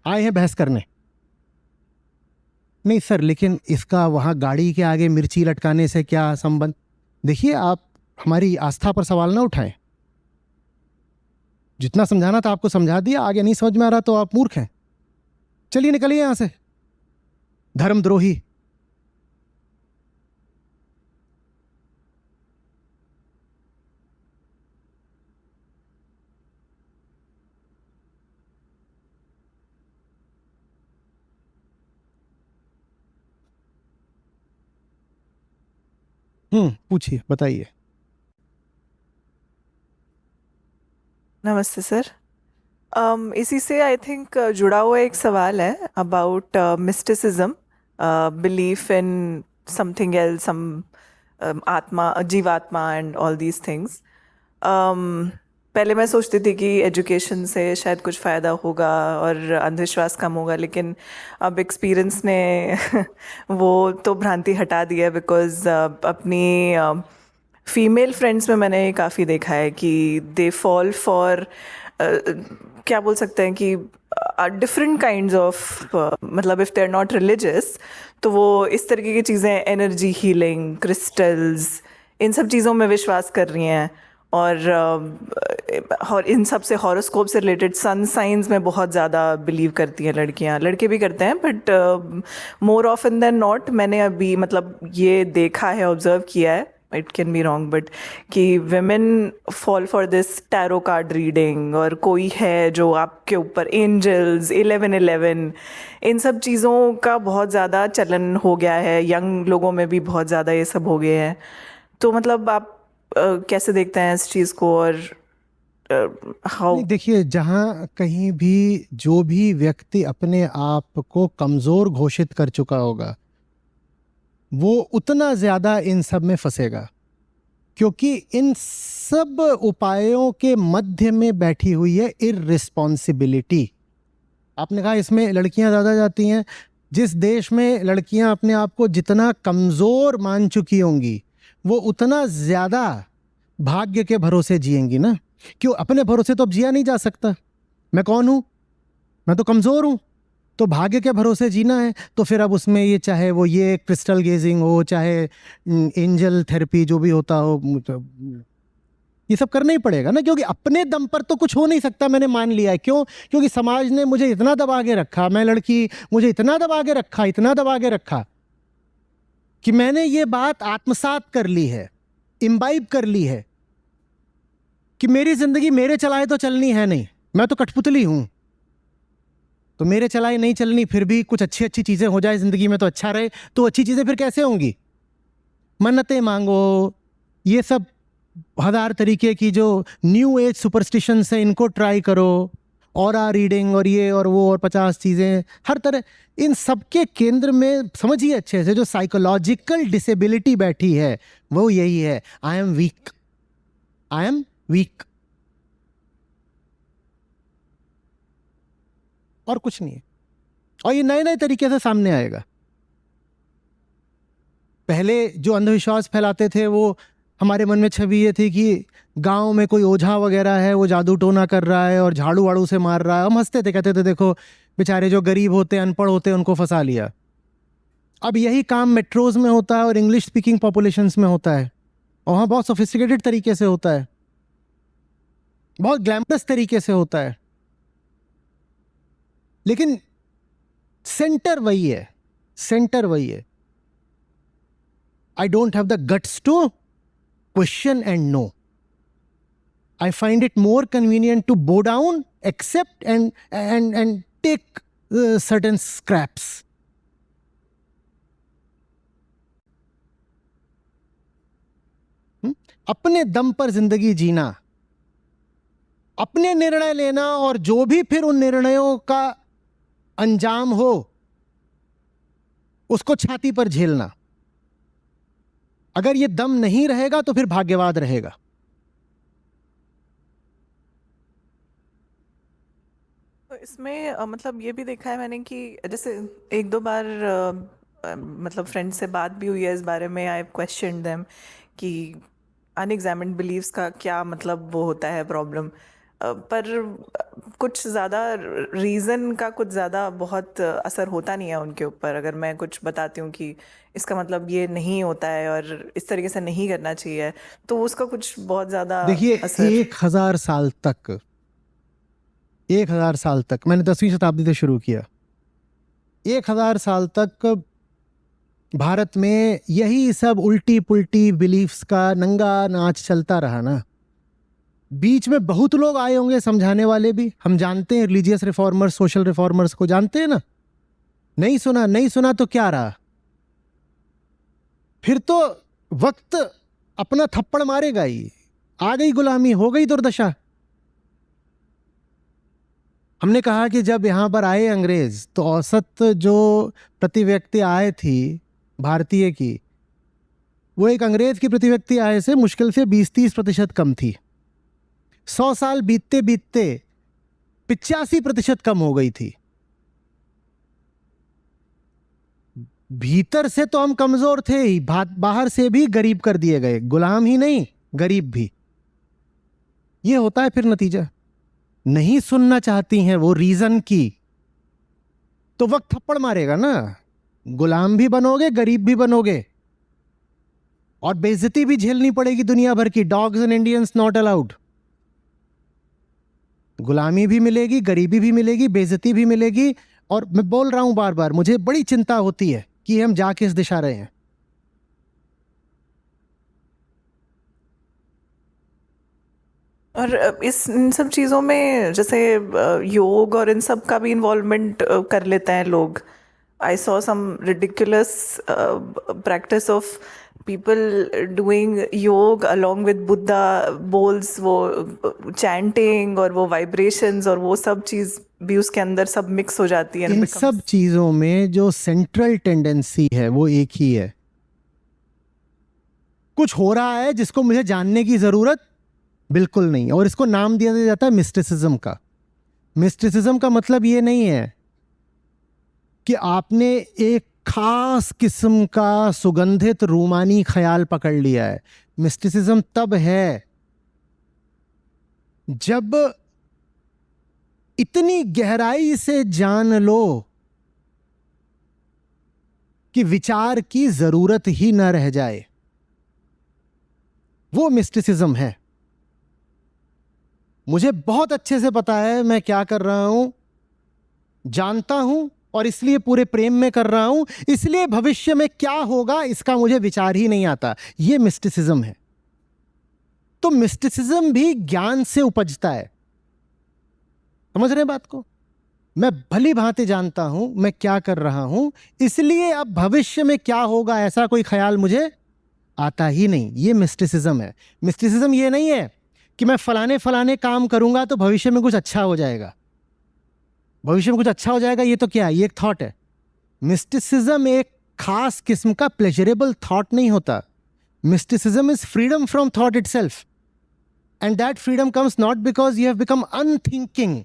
Speaker 1: आए हैं बहस करने? नहीं सर, लेकिन इसका वहां गाड़ी के आगे मिर्ची लटकाने से क्या संबंध? देखिए, आप हमारी आस्था पर सवाल ना उठाएं। जितना समझाना था आपको समझा दिया, आगे नहीं समझ में आ रहा तो आप मूर्ख हैं। चलिए निकलिए यहां से, धर्मद्रोही। पूछिए, बताइए।
Speaker 3: नमस्ते सर। इसी से आई थिंक जुड़ा हुआ एक सवाल है about mysticism, belief in something else, some आत्मा, जीवात्मा एंड ऑल दीज थिंग्स। पहले मैं सोचती थी कि एजुकेशन से शायद कुछ फ़ायदा होगा और अंधविश्वास कम होगा, लेकिन अब एक्सपीरियंस ने वो तो भ्रांति हटा दी है। बिकॉज अपनी फीमेल फ्रेंड्स में मैंने काफ़ी देखा है कि दे फॉल फॉर, क्या बोल सकते हैं कि डिफरेंट काइंड्स ऑफ, मतलब if they are not religious तो वो इस तरीके की चीज़ें, एनर्जी हीलिंग, क्रिस्टल्स, इन सब चीज़ों में विश्वास कर रही हैं। और इन सब से, हॉरोस्कोप से रिलेटेड, सन साइंस में बहुत ज़्यादा बिलीव करती हैं लड़कियां। लड़के भी करते हैं but more often then not. मैंने अभी मतलब ये देखा है, ऑब्जर्व किया है, it can be wrong but, कि women fall for this tarot card reading, और कोई है जो आपके ऊपर, एंजल्स, 1111, इन सब चीज़ों का बहुत ज़्यादा चलन हो गया है। यंग लोगों में भी बहुत ज़्यादा ये सब हो गए हैं। तो मतलब आप कैसे देखते हैं इस चीज़ को? और हाउ?
Speaker 1: देखिए, जहां कहीं भी जो भी व्यक्ति अपने आप को कमजोर घोषित कर चुका होगा, वो उतना ज्यादा इन सब में फंसेगा, क्योंकि इन सब उपायों के मध्य में बैठी हुई है इररिस्पॉन्सिबिलिटी। आपने कहा इसमें लड़कियां ज्यादा जाती हैं। जिस देश में लड़कियां अपने आप को जितना कमजोर मान चुकी होंगी, वो उतना ज्यादा भाग्य के भरोसे जिएंगी ना। क्यों? अपने भरोसे तो अब जिया नहीं जा सकता। मैं कौन हूं? मैं तो कमजोर हूं। तो भाग्य के भरोसे जीना है, तो फिर अब उसमें ये, चाहे वो ये क्रिस्टल गेजिंग हो, चाहे एंजल थेरेपी जो भी होता हो, ये सब करना ही पड़ेगा ना, क्योंकि अपने दम पर तो कुछ हो नहीं सकता। मैंने मान लिया है। क्यों? क्योंकि समाज ने मुझे इतना दबा के रखा, मैं लड़की, मुझे इतना दबा के रखा, इतना दबा के रखा कि मैंने ये बात आत्मसात कर ली है, इम्बाइब कर ली है कि मेरी जिंदगी मेरे चलाए तो चलनी है नहीं, मैं तो कठपुतली हूं। तो मेरे चलाए नहीं चलनी, फिर भी कुछ अच्छी अच्छी चीजें हो जाए जिंदगी में तो अच्छा रहे। तो अच्छी चीजें फिर कैसे होंगी? मन्नतें मांगो, ये सब 1000 तरीके की जो न्यू एज सुपरस्टिशंस है, इनको ट्राई करो, ऑरा रीडिंग और ये और वो और 50 चीज़ें हर तरह, इन सबके केंद्र में समझिए अच्छे से जो साइकोलॉजिकल डिसेबिलिटी बैठी है वो यही है, I am weak, I am weak, और कुछ नहीं है। और ये नए नए तरीके से सामने आएगा। पहले जो अंधविश्वास फैलाते थे वो हमारे मन में छवि ये थी कि गांव में कोई ओझा वगैरह है, वो जादू टोना कर रहा है और झाड़ू वाड़ू से मार रहा है। हम हंसते थे, कहते थे देखो बेचारे जो गरीब होते अनपढ़ होते उनको फंसा लिया। अब यही काम मेट्रोज में होता है और इंग्लिश स्पीकिंग पॉपुलेशंस में होता है, और वहाँ बहुत सोफिस्टिकेटेड तरीके से होता है, बहुत ग्लैमरस तरीके से होता है, लेकिन सेंटर वही है, सेंटर वही है। I don't have the guts to question and know. I find it more convenient to bow down, accept and take certain scraps. अपने दम पर जिंदगी जीना, अपने निर्णय लेना, और जो भी फिर उन निर्णयों का अंजाम हो उसको छाती पर झेलना। अगर ये दम नहीं रहेगा तो फिर भाग्यवाद रहेगा।
Speaker 3: तो इसमें मतलब ये भी देखा है मैंने कि जैसे एक दो बार मतलब फ्रेंड से बात भी हुई है इस बारे में, आई क्वेश्चन देम कि अनएग्जामिन्ड बिलीव्स का क्या मतलब वो होता है प्रॉब्लम, पर कुछ ज़्यादा रीज़न का कुछ ज़्यादा बहुत असर होता नहीं है उनके ऊपर। अगर मैं कुछ बताती हूँ कि इसका मतलब ये नहीं होता है और इस तरीके से नहीं करना चाहिए, तो उसका कुछ बहुत ज़्यादा
Speaker 1: देखिए
Speaker 3: असर।
Speaker 1: 1000 साल तक, 1000 साल तक, मैंने 10वीं शताब्दी से शुरू किया, 1000 साल तक भारत में यही सब उल्टी पुल्टी बिलीफ्स का नंगा नाच चलता रहा ना। बीच में बहुत लोग आए होंगे समझाने वाले भी, हम जानते हैं, रिलीजियस रिफॉर्मर्स, सोशल रिफॉर्मर्स को जानते हैं ना। नहीं सुना, नहीं सुना तो क्या रहा, फिर तो वक्त अपना थप्पड़ मारेगा ही। आ गई गुलामी, हो गई दुर्दशा। हमने कहा कि जब यहां पर आए अंग्रेज तो औसत जो प्रति व्यक्ति आय थी भारतीय की, वो एक अंग्रेज की प्रति व्यक्ति आय से मुश्किल से 20-30% कम थी। 100 साल बीतते बीतते 85% कम हो गई थी। भीतर से तो हम कमजोर थे ही, बाहर से भी गरीब कर दिए गए, गुलाम ही नहीं गरीब भी। ये होता है फिर नतीजा। नहीं सुनना चाहती हैं वो रीजन की, तो वक्त थप्पड़ मारेगा ना। गुलाम भी बनोगे, गरीब भी बनोगे, और बेइज्जती भी झेलनी पड़ेगी दुनिया भर की। Dogs and Indians not allowed. गुलामी भी मिलेगी, गरीबी भी मिलेगी, बेइज्जती भी मिलेगी। और मैं बोल रहा हूं बार बार, मुझे बड़ी चिंता होती है कि हम जा किस दिशा रहे हैं।
Speaker 3: और इन सब चीज़ों में जैसे योग और इन सब का भी इन्वॉल्वमेंट कर लेते हैं लोग। I saw some ridiculous practice of people doing yoga along with Buddha bowls, वो चैंटिंग और वो वाइब्रेशंस और वो सब चीज़ भी उसके अंदर सब मिक्स हो जाती है।
Speaker 1: इन सब चीजों में जो सेंट्रल टेंडेंसी है वो एक ही है। कुछ हो रहा है जिसको मुझे जानने की जरूरत बिल्कुल नहीं, और इसको नाम दिया जाता है मिस्टिसिज्म का। मिस्टिसिज्म का मतलब ये नहीं है कि आपने एक खास किस्म का सुगंधित रूमानी ख्याल पकड़ लिया है। मिस्टिसिज्म तब है जब इतनी गहराई से जान लो कि विचार की जरूरत ही न रह जाए, वो मिस्टिसिज्म है। मुझे बहुत अच्छे से पता है मैं क्या कर रहा हूं, जानता हूं, और इसलिए पूरे प्रेम में कर रहा हूं। इसलिए भविष्य में क्या होगा इसका मुझे विचार ही नहीं आता। यह मिस्टिसिज्म है। तो मिस्टिसिज्म भी ज्ञान से उपजता है। समझ रहे हैं बात को? मैं भली भांति जानता हूं मैं क्या कर रहा हूं, इसलिए अब भविष्य में क्या होगा ऐसा कोई ख्याल मुझे आता ही नहीं। यह मिस्टिसिज्म है। मिस्टिसिज्म यह नहीं है कि मैं फलाने फलाने काम करूंगा तो भविष्य में कुछ अच्छा हो जाएगा। भविष्य में कुछ अच्छा हो जाएगा, ये तो क्या है, ये एक थॉट है। मिस्टिसिज्म एक खास किस्म का प्लेजरेबल थॉट नहीं होता। Mysticism is freedom from thought itself, and that freedom comes not because you have become unthinking,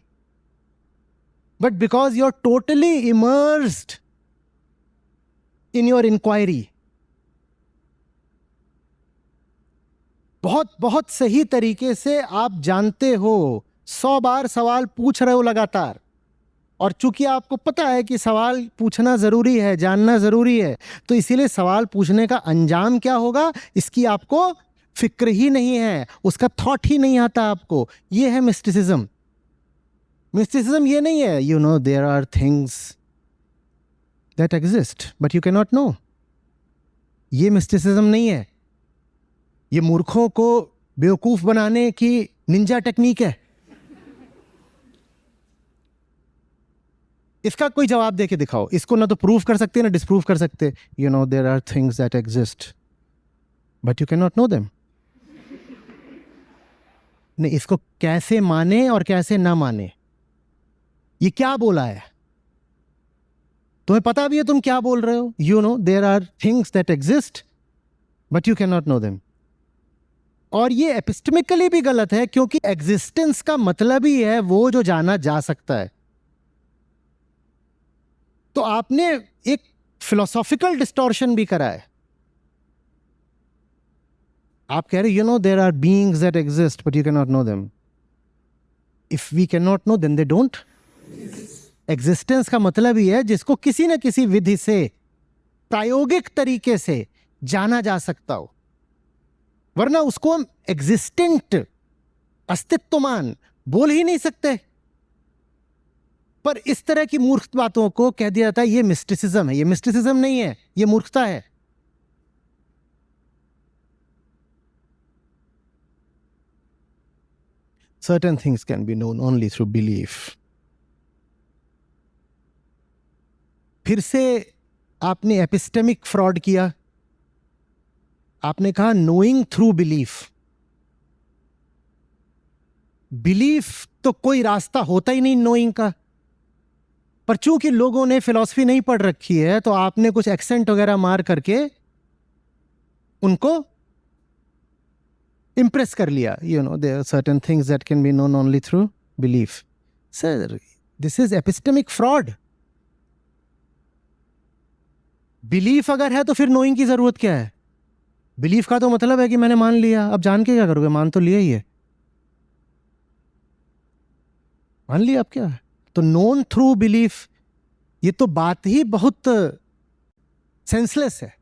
Speaker 1: but because you're totally immersed in your inquiry. बहुत बहुत सही तरीके से आप जानते हो, 100 बार सवाल पूछ रहे हो लगातार, और चूंकि आपको पता है कि सवाल पूछना जरूरी है, जानना जरूरी है, तो इसीलिए सवाल पूछने का अंजाम क्या होगा इसकी आपको फिक्र ही नहीं है, उसका थॉट ही नहीं आता आपको। यह है मिस्टिसिज्म। मिस्टिसिज्म ये नहीं है, you know there are things that exist but you can not know. ये मिस्टिसिज्म नहीं है, ये मूर्खों को बेवकूफ बनाने की निंजा टेक्निक है। इसका कोई जवाब दे के दिखाओ, इसको ना तो प्रूव कर सकते ना डिस्प्रूव कर सकते। You know there are things that exist but you can not know them. नहीं, इसको कैसे माने और कैसे ना माने, ये क्या बोला है, तुम्हें पता भी है तुम क्या बोल रहे हो। You know there are things that exist but you can not know them. और ये एपिस्टेमिकली भी गलत है, क्योंकि एग्जिस्टेंस का मतलब ही है वो जो जाना जा सकता है। तो आपने एक फिलोसॉफिकल डिस्टॉर्शन भी करा है। आप कह रहे you know there are beings that exist but you can not know them. If we can not know then they don't. Existence का मतलब ही है जिसको किसी न किसी विधि से, प्रायोगिक तरीके से जाना जा सकता हो, वरना उसको हम एग्जिस्टेंट, अस्तित्वमान बोल ही नहीं सकते। पर इस तरह की मूर्ख बातों को कह दिया जाता है ये मिस्टिसिज्म है। ये मिस्टिसिज्म नहीं है, ये मूर्खता है। Certain things can be known only through belief. फिर से आपने एपिस्टेमिक फ्रॉड किया। आपने कहा नोइंग थ्रू बिलीफ। बिलीफ तो कोई रास्ता होता ही नहीं नोइंग का, पर चूंकि लोगों ने फिलॉसफी नहीं पढ़ रखी है तो आपने कुछ एक्सेंट वगैरह मार करके उनको impress कर लिया। You know, there are certain things that can be known only through belief. Sir, this is epistemic fraud. Belief अगर है तो फिर नोइंग की जरूरत क्या है? बिलीफ का तो मतलब है कि मैंने मान लिया, अब जान के क्या करोगे? मान तो लिया ही है, मान लिया, अब क्या है? तो नोन थ्रू बिलीफ, ये तो बात ही बहुत सेंसलेस है।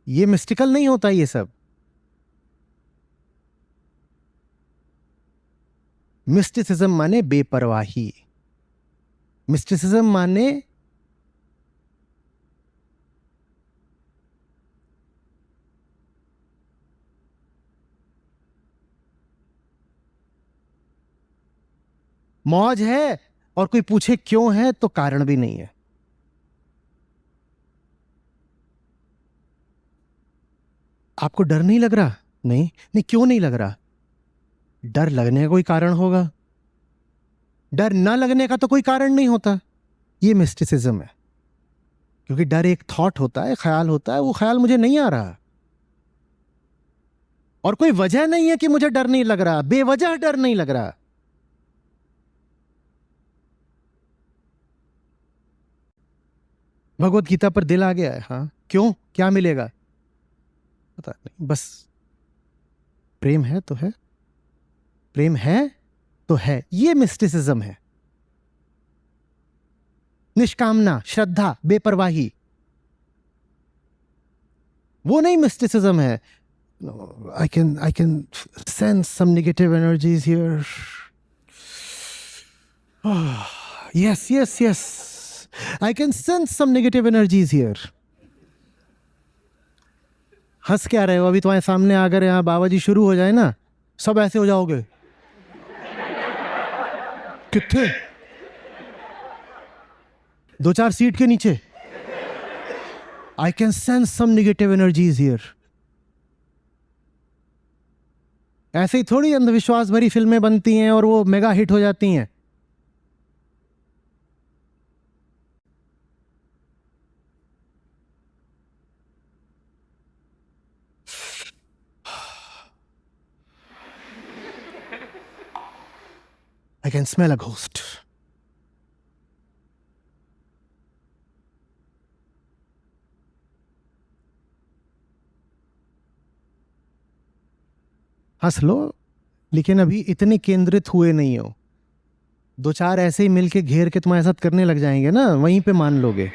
Speaker 1: ये मिस्टिकल नहीं होता ये सब। मिस्टिसिज्म माने बेपरवाही। मिस्टिसिज्म माने मौज है और कोई पूछे क्यों है तो कारण भी नहीं है। आपको डर नहीं लग रहा? नहीं नहीं, क्यों नहीं लग रहा? डर लगने का कोई कारण होगा, डर ना लगने का तो कोई कारण नहीं होता। ये मिस्टिसिज्म है, क्योंकि डर एक थॉट होता है, ख्याल होता है, वो ख्याल मुझे नहीं आ रहा और कोई वजह नहीं है कि मुझे डर नहीं लग रहा, बेवजह डर नहीं लग रहा। भगवत गीता पर दिल आ गया है, हाँ क्यों, क्या मिलेगा पता नहीं, बस प्रेम है तो है, प्रेम है तो है। ये मिस्टिसिज्म है। निष्कामना, श्रद्धा, बेपरवाही, वो नहीं मिस्टिसिज्म है। I can sense some negative energies here. Yes. I can sense some negative energies here. हंस क्या रहे हो? अभी तुम्हारे सामने अगर यहाँ बाबा जी शुरू हो जाए ना, सब ऐसे हो जाओगे। कितने? 2-4 सीट के नीचे। I can sense some negative energies here. ऐसे ही थोड़ी अंधविश्वास भरी फिल्में बनती हैं और वो मेगा हिट हो जाती हैं। I can smell a ghost. हंस लो, लेकिन अभी इतने केंद्रित हुए नहीं हो। दो चार ऐसे ही मिलके घेर के तुम्हारे साथ करने लग जाएंगे ना, वहीं पे मान लोगे।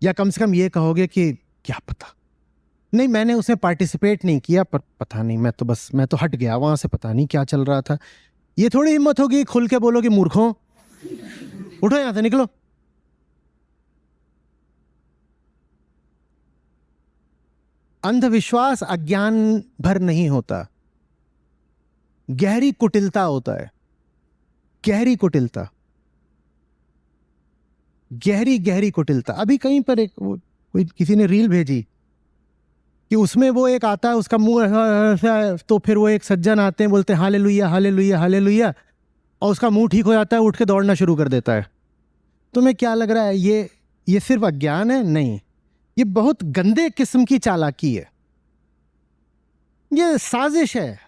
Speaker 1: या कम से कम ये कहोगे कि क्या पता, नहीं मैंने उसमें पार्टिसिपेट नहीं किया, पर पता नहीं, मैं तो हट गया वहां से, पता नहीं क्या चल रहा था। ये थोड़ी हिम्मत होगी खुल के बोलोगे मूर्खों, उठो यहां से, निकलो। अंधविश्वास अज्ञान भर नहीं होता, गहरी कुटिलता होता है। गहरी कुटिलता, गहरी गहरी कुटिलता। अभी कहीं पर एक कोई किसी ने रील भेजी कि उसमें वो एक आता है, उसका मुंह ऐसा है, तो फिर वो एक सज्जन आते हैं, बोलते हैं हालेलुया हालेलुया हालेलुया, और उसका मुंह ठीक हो जाता है, उठ के दौड़ना शुरू कर देता है। तुम्हें क्या लग रहा है ये सिर्फ अज्ञान है? नहीं, ये बहुत गंदे किस्म की चालाकी है, ये साजिश है,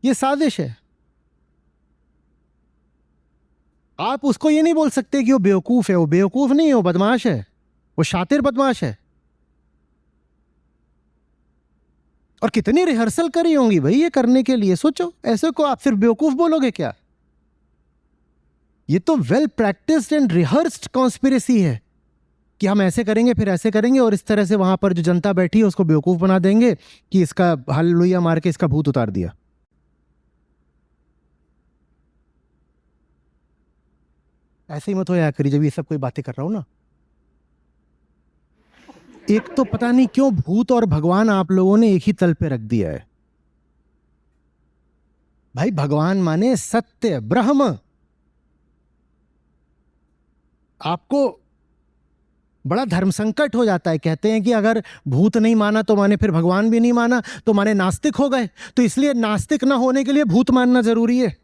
Speaker 1: ये साजिश है। आप उसको ये नहीं बोल सकते कि वो बेवकूफ है, वो बेवकूफ नहीं है, वो बदमाश है, वो शातिर बदमाश है। और कितनी रिहर्सल करी होंगी भाई ये करने के लिए, सोचो। ऐसे को आप सिर्फ बेवकूफ बोलोगे क्या? ये तो well practised and rehearsed conspiracy है कि हम ऐसे करेंगे फिर ऐसे करेंगे, और इस तरह से वहां पर जो जनता बैठी है उसको बेवकूफ बना देंगे कि इसका हालेलुया मार के इसका भूत उतार दिया। ऐसे ही मत हो या करी जब ये सब कोई बातें कर रहा हूं ना। एक तो पता नहीं क्यों भूत और भगवान आप लोगों ने एक ही तल पे रख दिया है। भाई भगवान माने सत्य ब्रह्म। आपको बड़ा धर्म संकट हो जाता है, कहते हैं कि अगर भूत नहीं माना तो माने फिर भगवान भी नहीं माना, तो माने नास्तिक हो गए, तो इसलिए नास्तिक ना होने के लिए भूत मानना जरूरी है।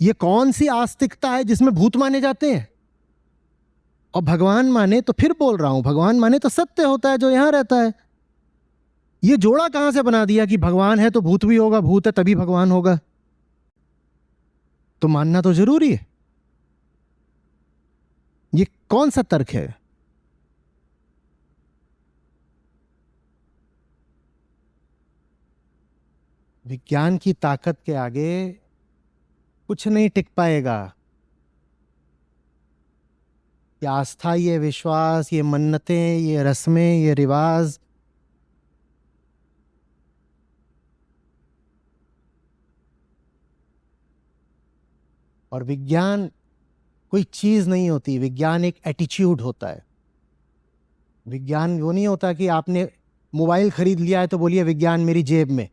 Speaker 1: ये कौन सी आस्तिकता है जिसमें भूत माने जाते हैं? और भगवान माने, तो फिर बोल रहा हूं, भगवान माने तो सत्य होता है जो यहां रहता है। ये जोड़ा कहां से बना दिया कि भगवान है तो भूत भी होगा, भूत है तभी भगवान होगा? तो मानना तो जरूरी है। ये कौन सा तर्क है? विज्ञान की ताकत के आगे कुछ नहीं टिक पाएगा। ये आस्था, ये विश्वास, ये मन्नतें, ये रस्में, ये रिवाज, और विज्ञान कोई चीज नहीं होती, विज्ञान एक एटीट्यूड होता है। विज्ञान वो नहीं होता कि आपने मोबाइल खरीद लिया है तो बोलिए विज्ञान मेरी जेब में।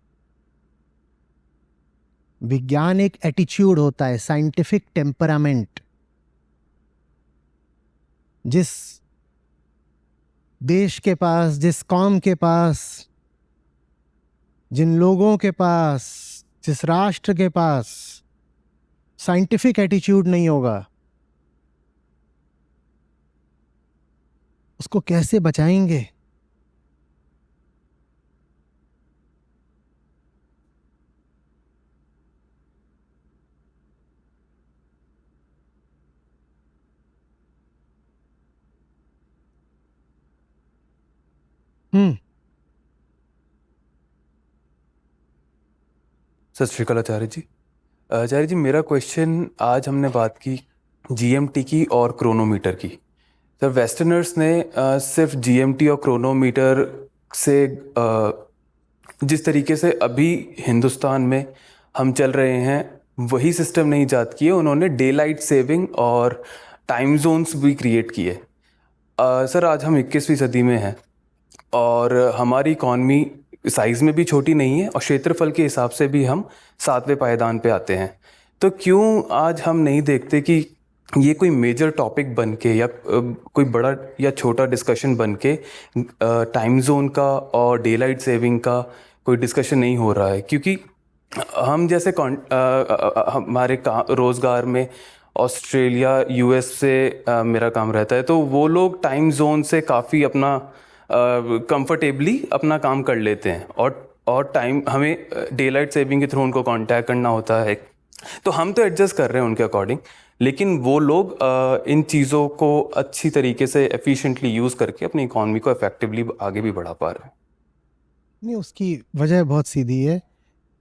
Speaker 1: विज्ञान एक एटीट्यूड होता है, साइंटिफिक टेम्परामेंट। जिस देश के पास, जिस कौम के पास, जिन लोगों के पास, जिस राष्ट्र के पास साइंटिफिक एटीट्यूड नहीं होगा, उसको कैसे बचाएंगे?
Speaker 4: सत श्रीकाल आचार्य जी। आचार्य जी, मेरा क्वेश्चन, आज हमने बात की जीएमटी की और क्रोनोमीटर की। सर, वेस्टर्नर्स ने सिर्फ जीएमटी और क्रोनोमीटर से जिस तरीके से अभी हिंदुस्तान में हम चल रहे हैं वही सिस्टम नहीं ईजाद किए, उन्होंने डे लाइट सेविंग और टाइम जोन्स भी क्रिएट किए। सर, आज हम 21वीं सदी में हैं और हमारी इकॉनमी साइज़ में भी छोटी नहीं है और क्षेत्रफल के हिसाब से भी हम 7वें पायदान पे आते हैं। तो क्यों आज हम नहीं देखते कि ये कोई मेजर टॉपिक बन के या कोई बड़ा या छोटा डिस्कशन बन के टाइम जोन का और डे लाइट सेविंग का कोई डिस्कशन नहीं हो रहा है? क्योंकि हम जैसे हमारे रोज़गार में ऑस्ट्रेलिया, यूएस से मेरा काम रहता है, तो वो लोग टाइम जोन से काफ़ी अपना कंफर्टेबली अपना काम कर लेते हैं, और टाइम हमें डे लाइट सेविंग के थ्रू उनको कांटेक्ट करना होता है, तो हम तो एडजस्ट कर रहे हैं उनके अकॉर्डिंग, लेकिन वो लोग इन चीज़ों को अच्छी तरीके से एफिशिएंटली यूज़ करके अपनी इकॉनमी को इफेक्टिवली आगे भी बढ़ा पा रहे हैं।
Speaker 1: नहीं, उसकी वजह बहुत सीधी है।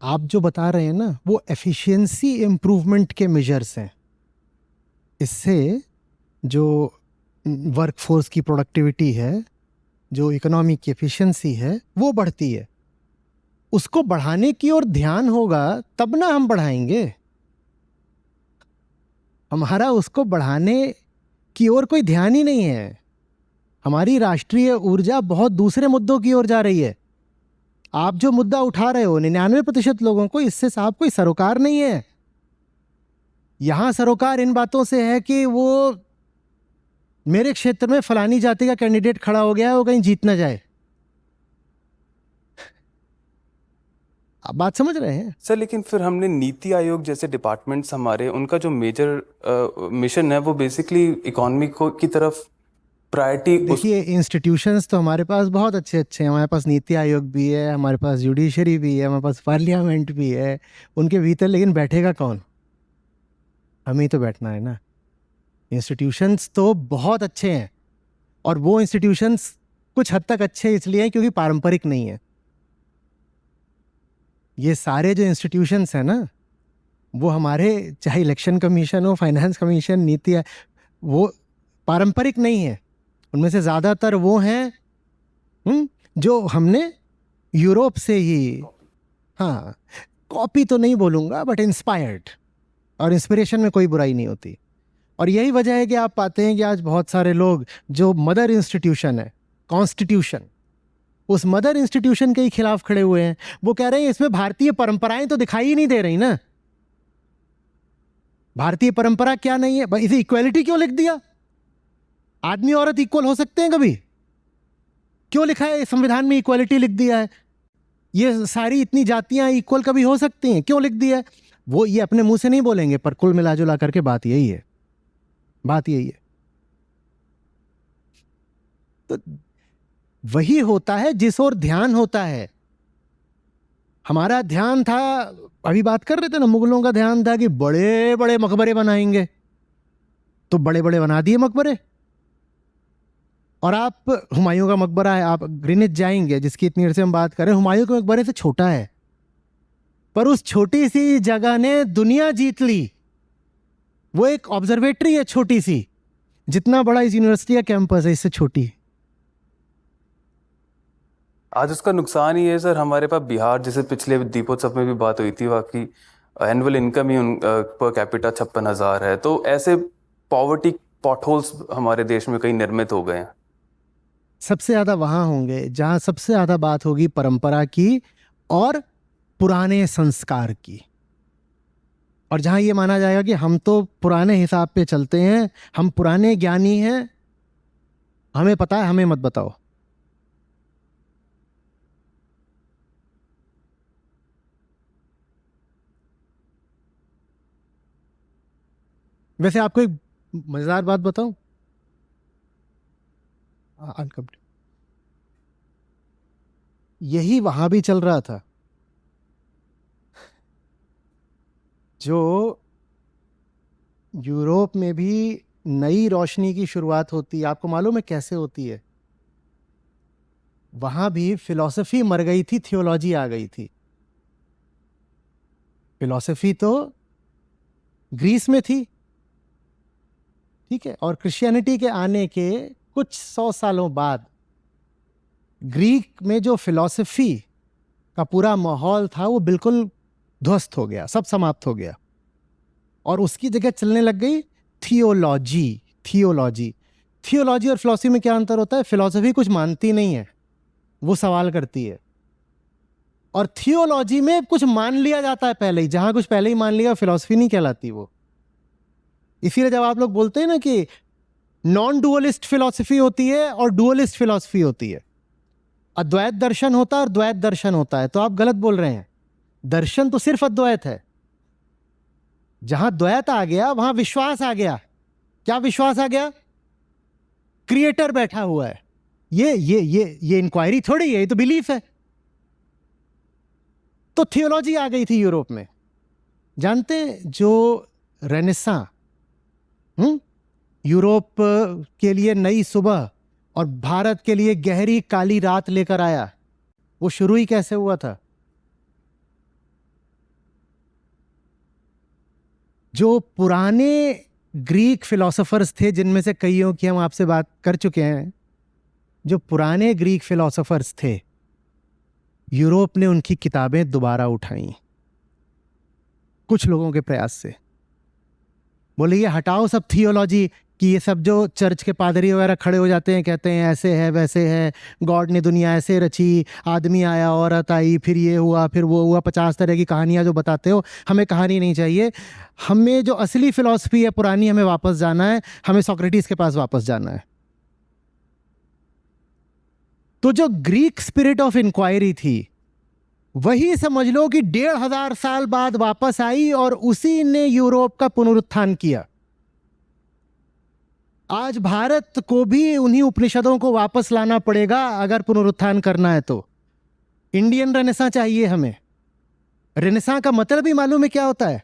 Speaker 1: आप जो बता रहे हैं ना, वो एफिशिएंसी इम्प्रूवमेंट के मेजर्स हैं। इससे जो वर्कफोर्स की प्रोडक्टिविटी है, जो इकोनॉमी की एफिशिएंसी है, वो बढ़ती है। उसको बढ़ाने की ओर ध्यान होगा तब ना हम बढ़ाएंगे। हमारा उसको बढ़ाने की ओर कोई ध्यान ही नहीं है। हमारी राष्ट्रीय ऊर्जा बहुत दूसरे मुद्दों की ओर जा रही है। आप जो मुद्दा उठा रहे हो, 99% लोगों को इससे साहब कोई सरोकार नहीं है। यहां सरोकार इन बातों से है कि वो मेरे क्षेत्र में फलानी जाति का कैंडिडेट खड़ा हो गया है, वो कहीं जीत ना जाए। आप बात समझ रहे हैं?
Speaker 4: सर, लेकिन फिर हमने नीति आयोग जैसे डिपार्टमेंट्स हमारे, उनका जो मेजर मिशन है वो बेसिकली इकॉनमी को की तरफ प्रायोरिटी।
Speaker 1: देखिए, इंस्टीट्यूशंस तो हमारे पास बहुत अच्छे अच्छे हैं। हमारे पास नीति आयोग भी है, हमारे पास जुडिशरी भी है, हमारे पास पार्लियामेंट भी है। उनके भीतर लेकिन बैठेगा कौन? हमें ही तो बैठना है ना। इंस्टीट्यूशंस तो बहुत अच्छे हैं, और वो इंस्टीट्यूशंस कुछ हद तक अच्छे इसलिए हैं क्योंकि पारंपरिक नहीं है। ये सारे जो इंस्टीट्यूशंस हैं ना, वो हमारे, चाहे इलेक्शन कमीशन हो, फाइनेंस कमीशन, नीति, वो पारंपरिक नहीं है। उनमें से ज़्यादातर वो हैं जो हमने यूरोप से ही, हाँ, कॉपी तो नहीं बोलूँगा, बट इंस्पायर्ड। और इंस्पिरेशन में कोई बुराई नहीं होती। और यही वजह है कि आप पाते हैं कि आज बहुत सारे लोग जो मदर इंस्टीट्यूशन है, कॉन्स्टिट्यूशन, उस मदर इंस्टीट्यूशन के ही खिलाफ खड़े हुए हैं। वो कह रहे हैं इसमें भारतीय परंपराएं तो दिखाई ही नहीं दे रही ना। भारतीय परंपरा क्या नहीं है? इसे इक्वालिटी क्यों लिख दिया? आदमी औरत इक्वल हो सकते हैं कभी? क्यों लिखा है संविधान में इक्वालिटी लिख दिया है? ये सारी इतनी जातियां इक्वल कभी हो सकती हैं? क्यों लिख दिया है? वो ये अपने मुंह से नहीं बोलेंगे, पर कुल मिला जुला करके बात यही है। बात यही है। तो वही होता है जिस ओर ध्यान होता है। हमारा ध्यान था, अभी बात कर रहे थे ना, मुगलों का ध्यान था कि बड़े बड़े मकबरे बनाएंगे, तो बड़े बड़े बना दिए मकबरे। और आप, हुमायूं का मकबरा है, आप ग्रीनिच जाएंगे, जिसकी इतनी देर से हम बात कर रहे हैं, हुमायूं के मकबरे से छोटा है, पर उस छोटी सी जगह ने दुनिया जीत ली। वो एक ऑब्जर्वेटरी है छोटी सी, जितना बड़ा इस यूनिवर्सिटी का कैंपस है, इससे छोटी।
Speaker 4: आज उसका नुकसान ही है सर। हमारे पास बिहार, जैसे पिछले दीपोत्सव में भी बात हुई थी, बाकी एनुअल इनकम ही पर कैपिटा 56,000 है। तो ऐसे पॉवर्टी पॉटहोल्स हमारे देश में कई निर्मित हो गए हैं।
Speaker 1: सबसे ज़्यादा वहाँ होंगे जहाँ सबसे ज़्यादा बात होगी परंपरा की और पुराने संस्कार की, और जहाँ ये माना जाएगा कि हम तो पुराने हिसाब पे चलते हैं, हम पुराने ज्ञानी हैं, हमें पता है, हमें मत बताओ। वैसे आपको एक मजेदार बात बताऊं? यही वहां भी चल रहा था। जो यूरोप में भी नई रोशनी की शुरुआत होती है, आपको मालूम है कैसे होती है? वहां भी फिलॉसफी मर गई थी, थियोलॉजी आ गई थी। फिलॉसफी तो ग्रीस में थी, ठीक है, और क्रिश्चियनिटी के आने के कुछ 100 सालों बाद ग्रीक में जो फिलॉसफी का पूरा माहौल था वो बिल्कुल ध्वस्त हो गया, सब समाप्त हो गया, और उसकी जगह चलने लग गई थियोलॉजी। थियोलॉजी थियोलॉजी और फिलॉसफी में क्या अंतर होता है? फिलॉसफी कुछ मानती नहीं है, वो सवाल करती है, और थियोलॉजी में कुछ मान लिया जाता है पहले ही। जहां कुछ पहले ही मान लिया, फिलॉसफी नहीं कहलाती वो। इसीलिए जब आप लोग बोलते हैं ना कि नॉन डुअलिस्ट फिलॉसफी होती है और डुअलिस्ट फिलॉसफी होती है, अद्वैत दर्शन होता है और द्वैत दर्शन होता है, तो आप गलत बोल रहे हैं। दर्शन तो सिर्फ अद्वैत है। जहां द्वैत आ गया वहां विश्वास आ गया। क्या विश्वास आ गया? क्रिएटर बैठा हुआ है, ये इंक्वायरी थोड़ी है, ये तो बिलीफ है। तो थियोलॉजी आ गई थी यूरोप में। जानते हैं जो रेनेसां यूरोप के लिए नई सुबह और भारत के लिए गहरी काली रात लेकर आया, वो शुरू ही कैसे हुआ था? जो पुराने ग्रीक फिलोसोफर्स थे, जिनमें से कईयों की हम आपसे बात कर चुके हैं, जो पुराने ग्रीक फिलोसोफर्स थे, यूरोप ने उनकी किताबें दोबारा उठाई कुछ लोगों के प्रयास से। बोले ये हटाओ सब थियोलॉजी कि ये सब जो चर्च के पादरी वगैरह खड़े हो जाते हैं, कहते हैं ऐसे है वैसे है, गॉड ने दुनिया ऐसे रची, आदमी आया औरत आई, फिर ये हुआ फिर वो हुआ, 50 तरह की कहानियां जो बताते हो। हमें कहानी नहीं चाहिए, हमें जो असली फिलॉसफी है पुरानी, हमें वापस जाना है, हमें सोक्रेटिस के पास वापस जाना है। तो जो ग्रीक स्पिरिट ऑफ इंक्वायरी थी, वही समझ लो कि 1500 साल बाद वापस आई और उसी ने यूरोप का पुनरुत्थान किया। आज भारत को भी उन्हीं उपनिषदों को वापस लाना पड़ेगा अगर पुनरुत्थान करना है तो। इंडियन रेनेसां चाहिए हमें। रेनेसां का मतलब ही मालूम है क्या होता है?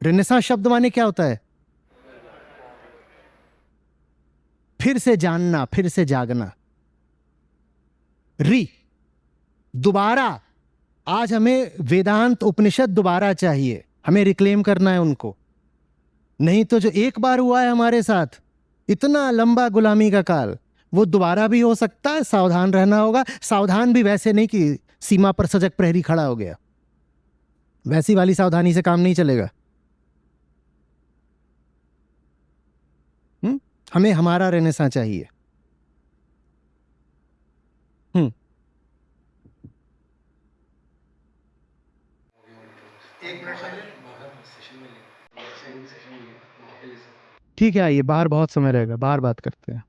Speaker 1: रेनेसां शब्द माने क्या होता है? फिर से जानना, फिर से जागना, दोबारा। आज हमें वेदांत उपनिषद दोबारा चाहिए, हमें रिक्लेम करना है उनको। नहीं तो जो एक बार हुआ है हमारे साथ, इतना लंबा गुलामी का काल, वो दोबारा भी हो सकता है। सावधान रहना होगा। सावधान भी वैसे नहीं कि सीमा पर सजग प्रहरी खड़ा हो गया, वैसी वाली सावधानी से काम नहीं चलेगा। हमें हमारा रेनेसां चाहिए। ठीक है, आइए बाहर, बहुत समय रहेगा, बाहर बात करते हैं।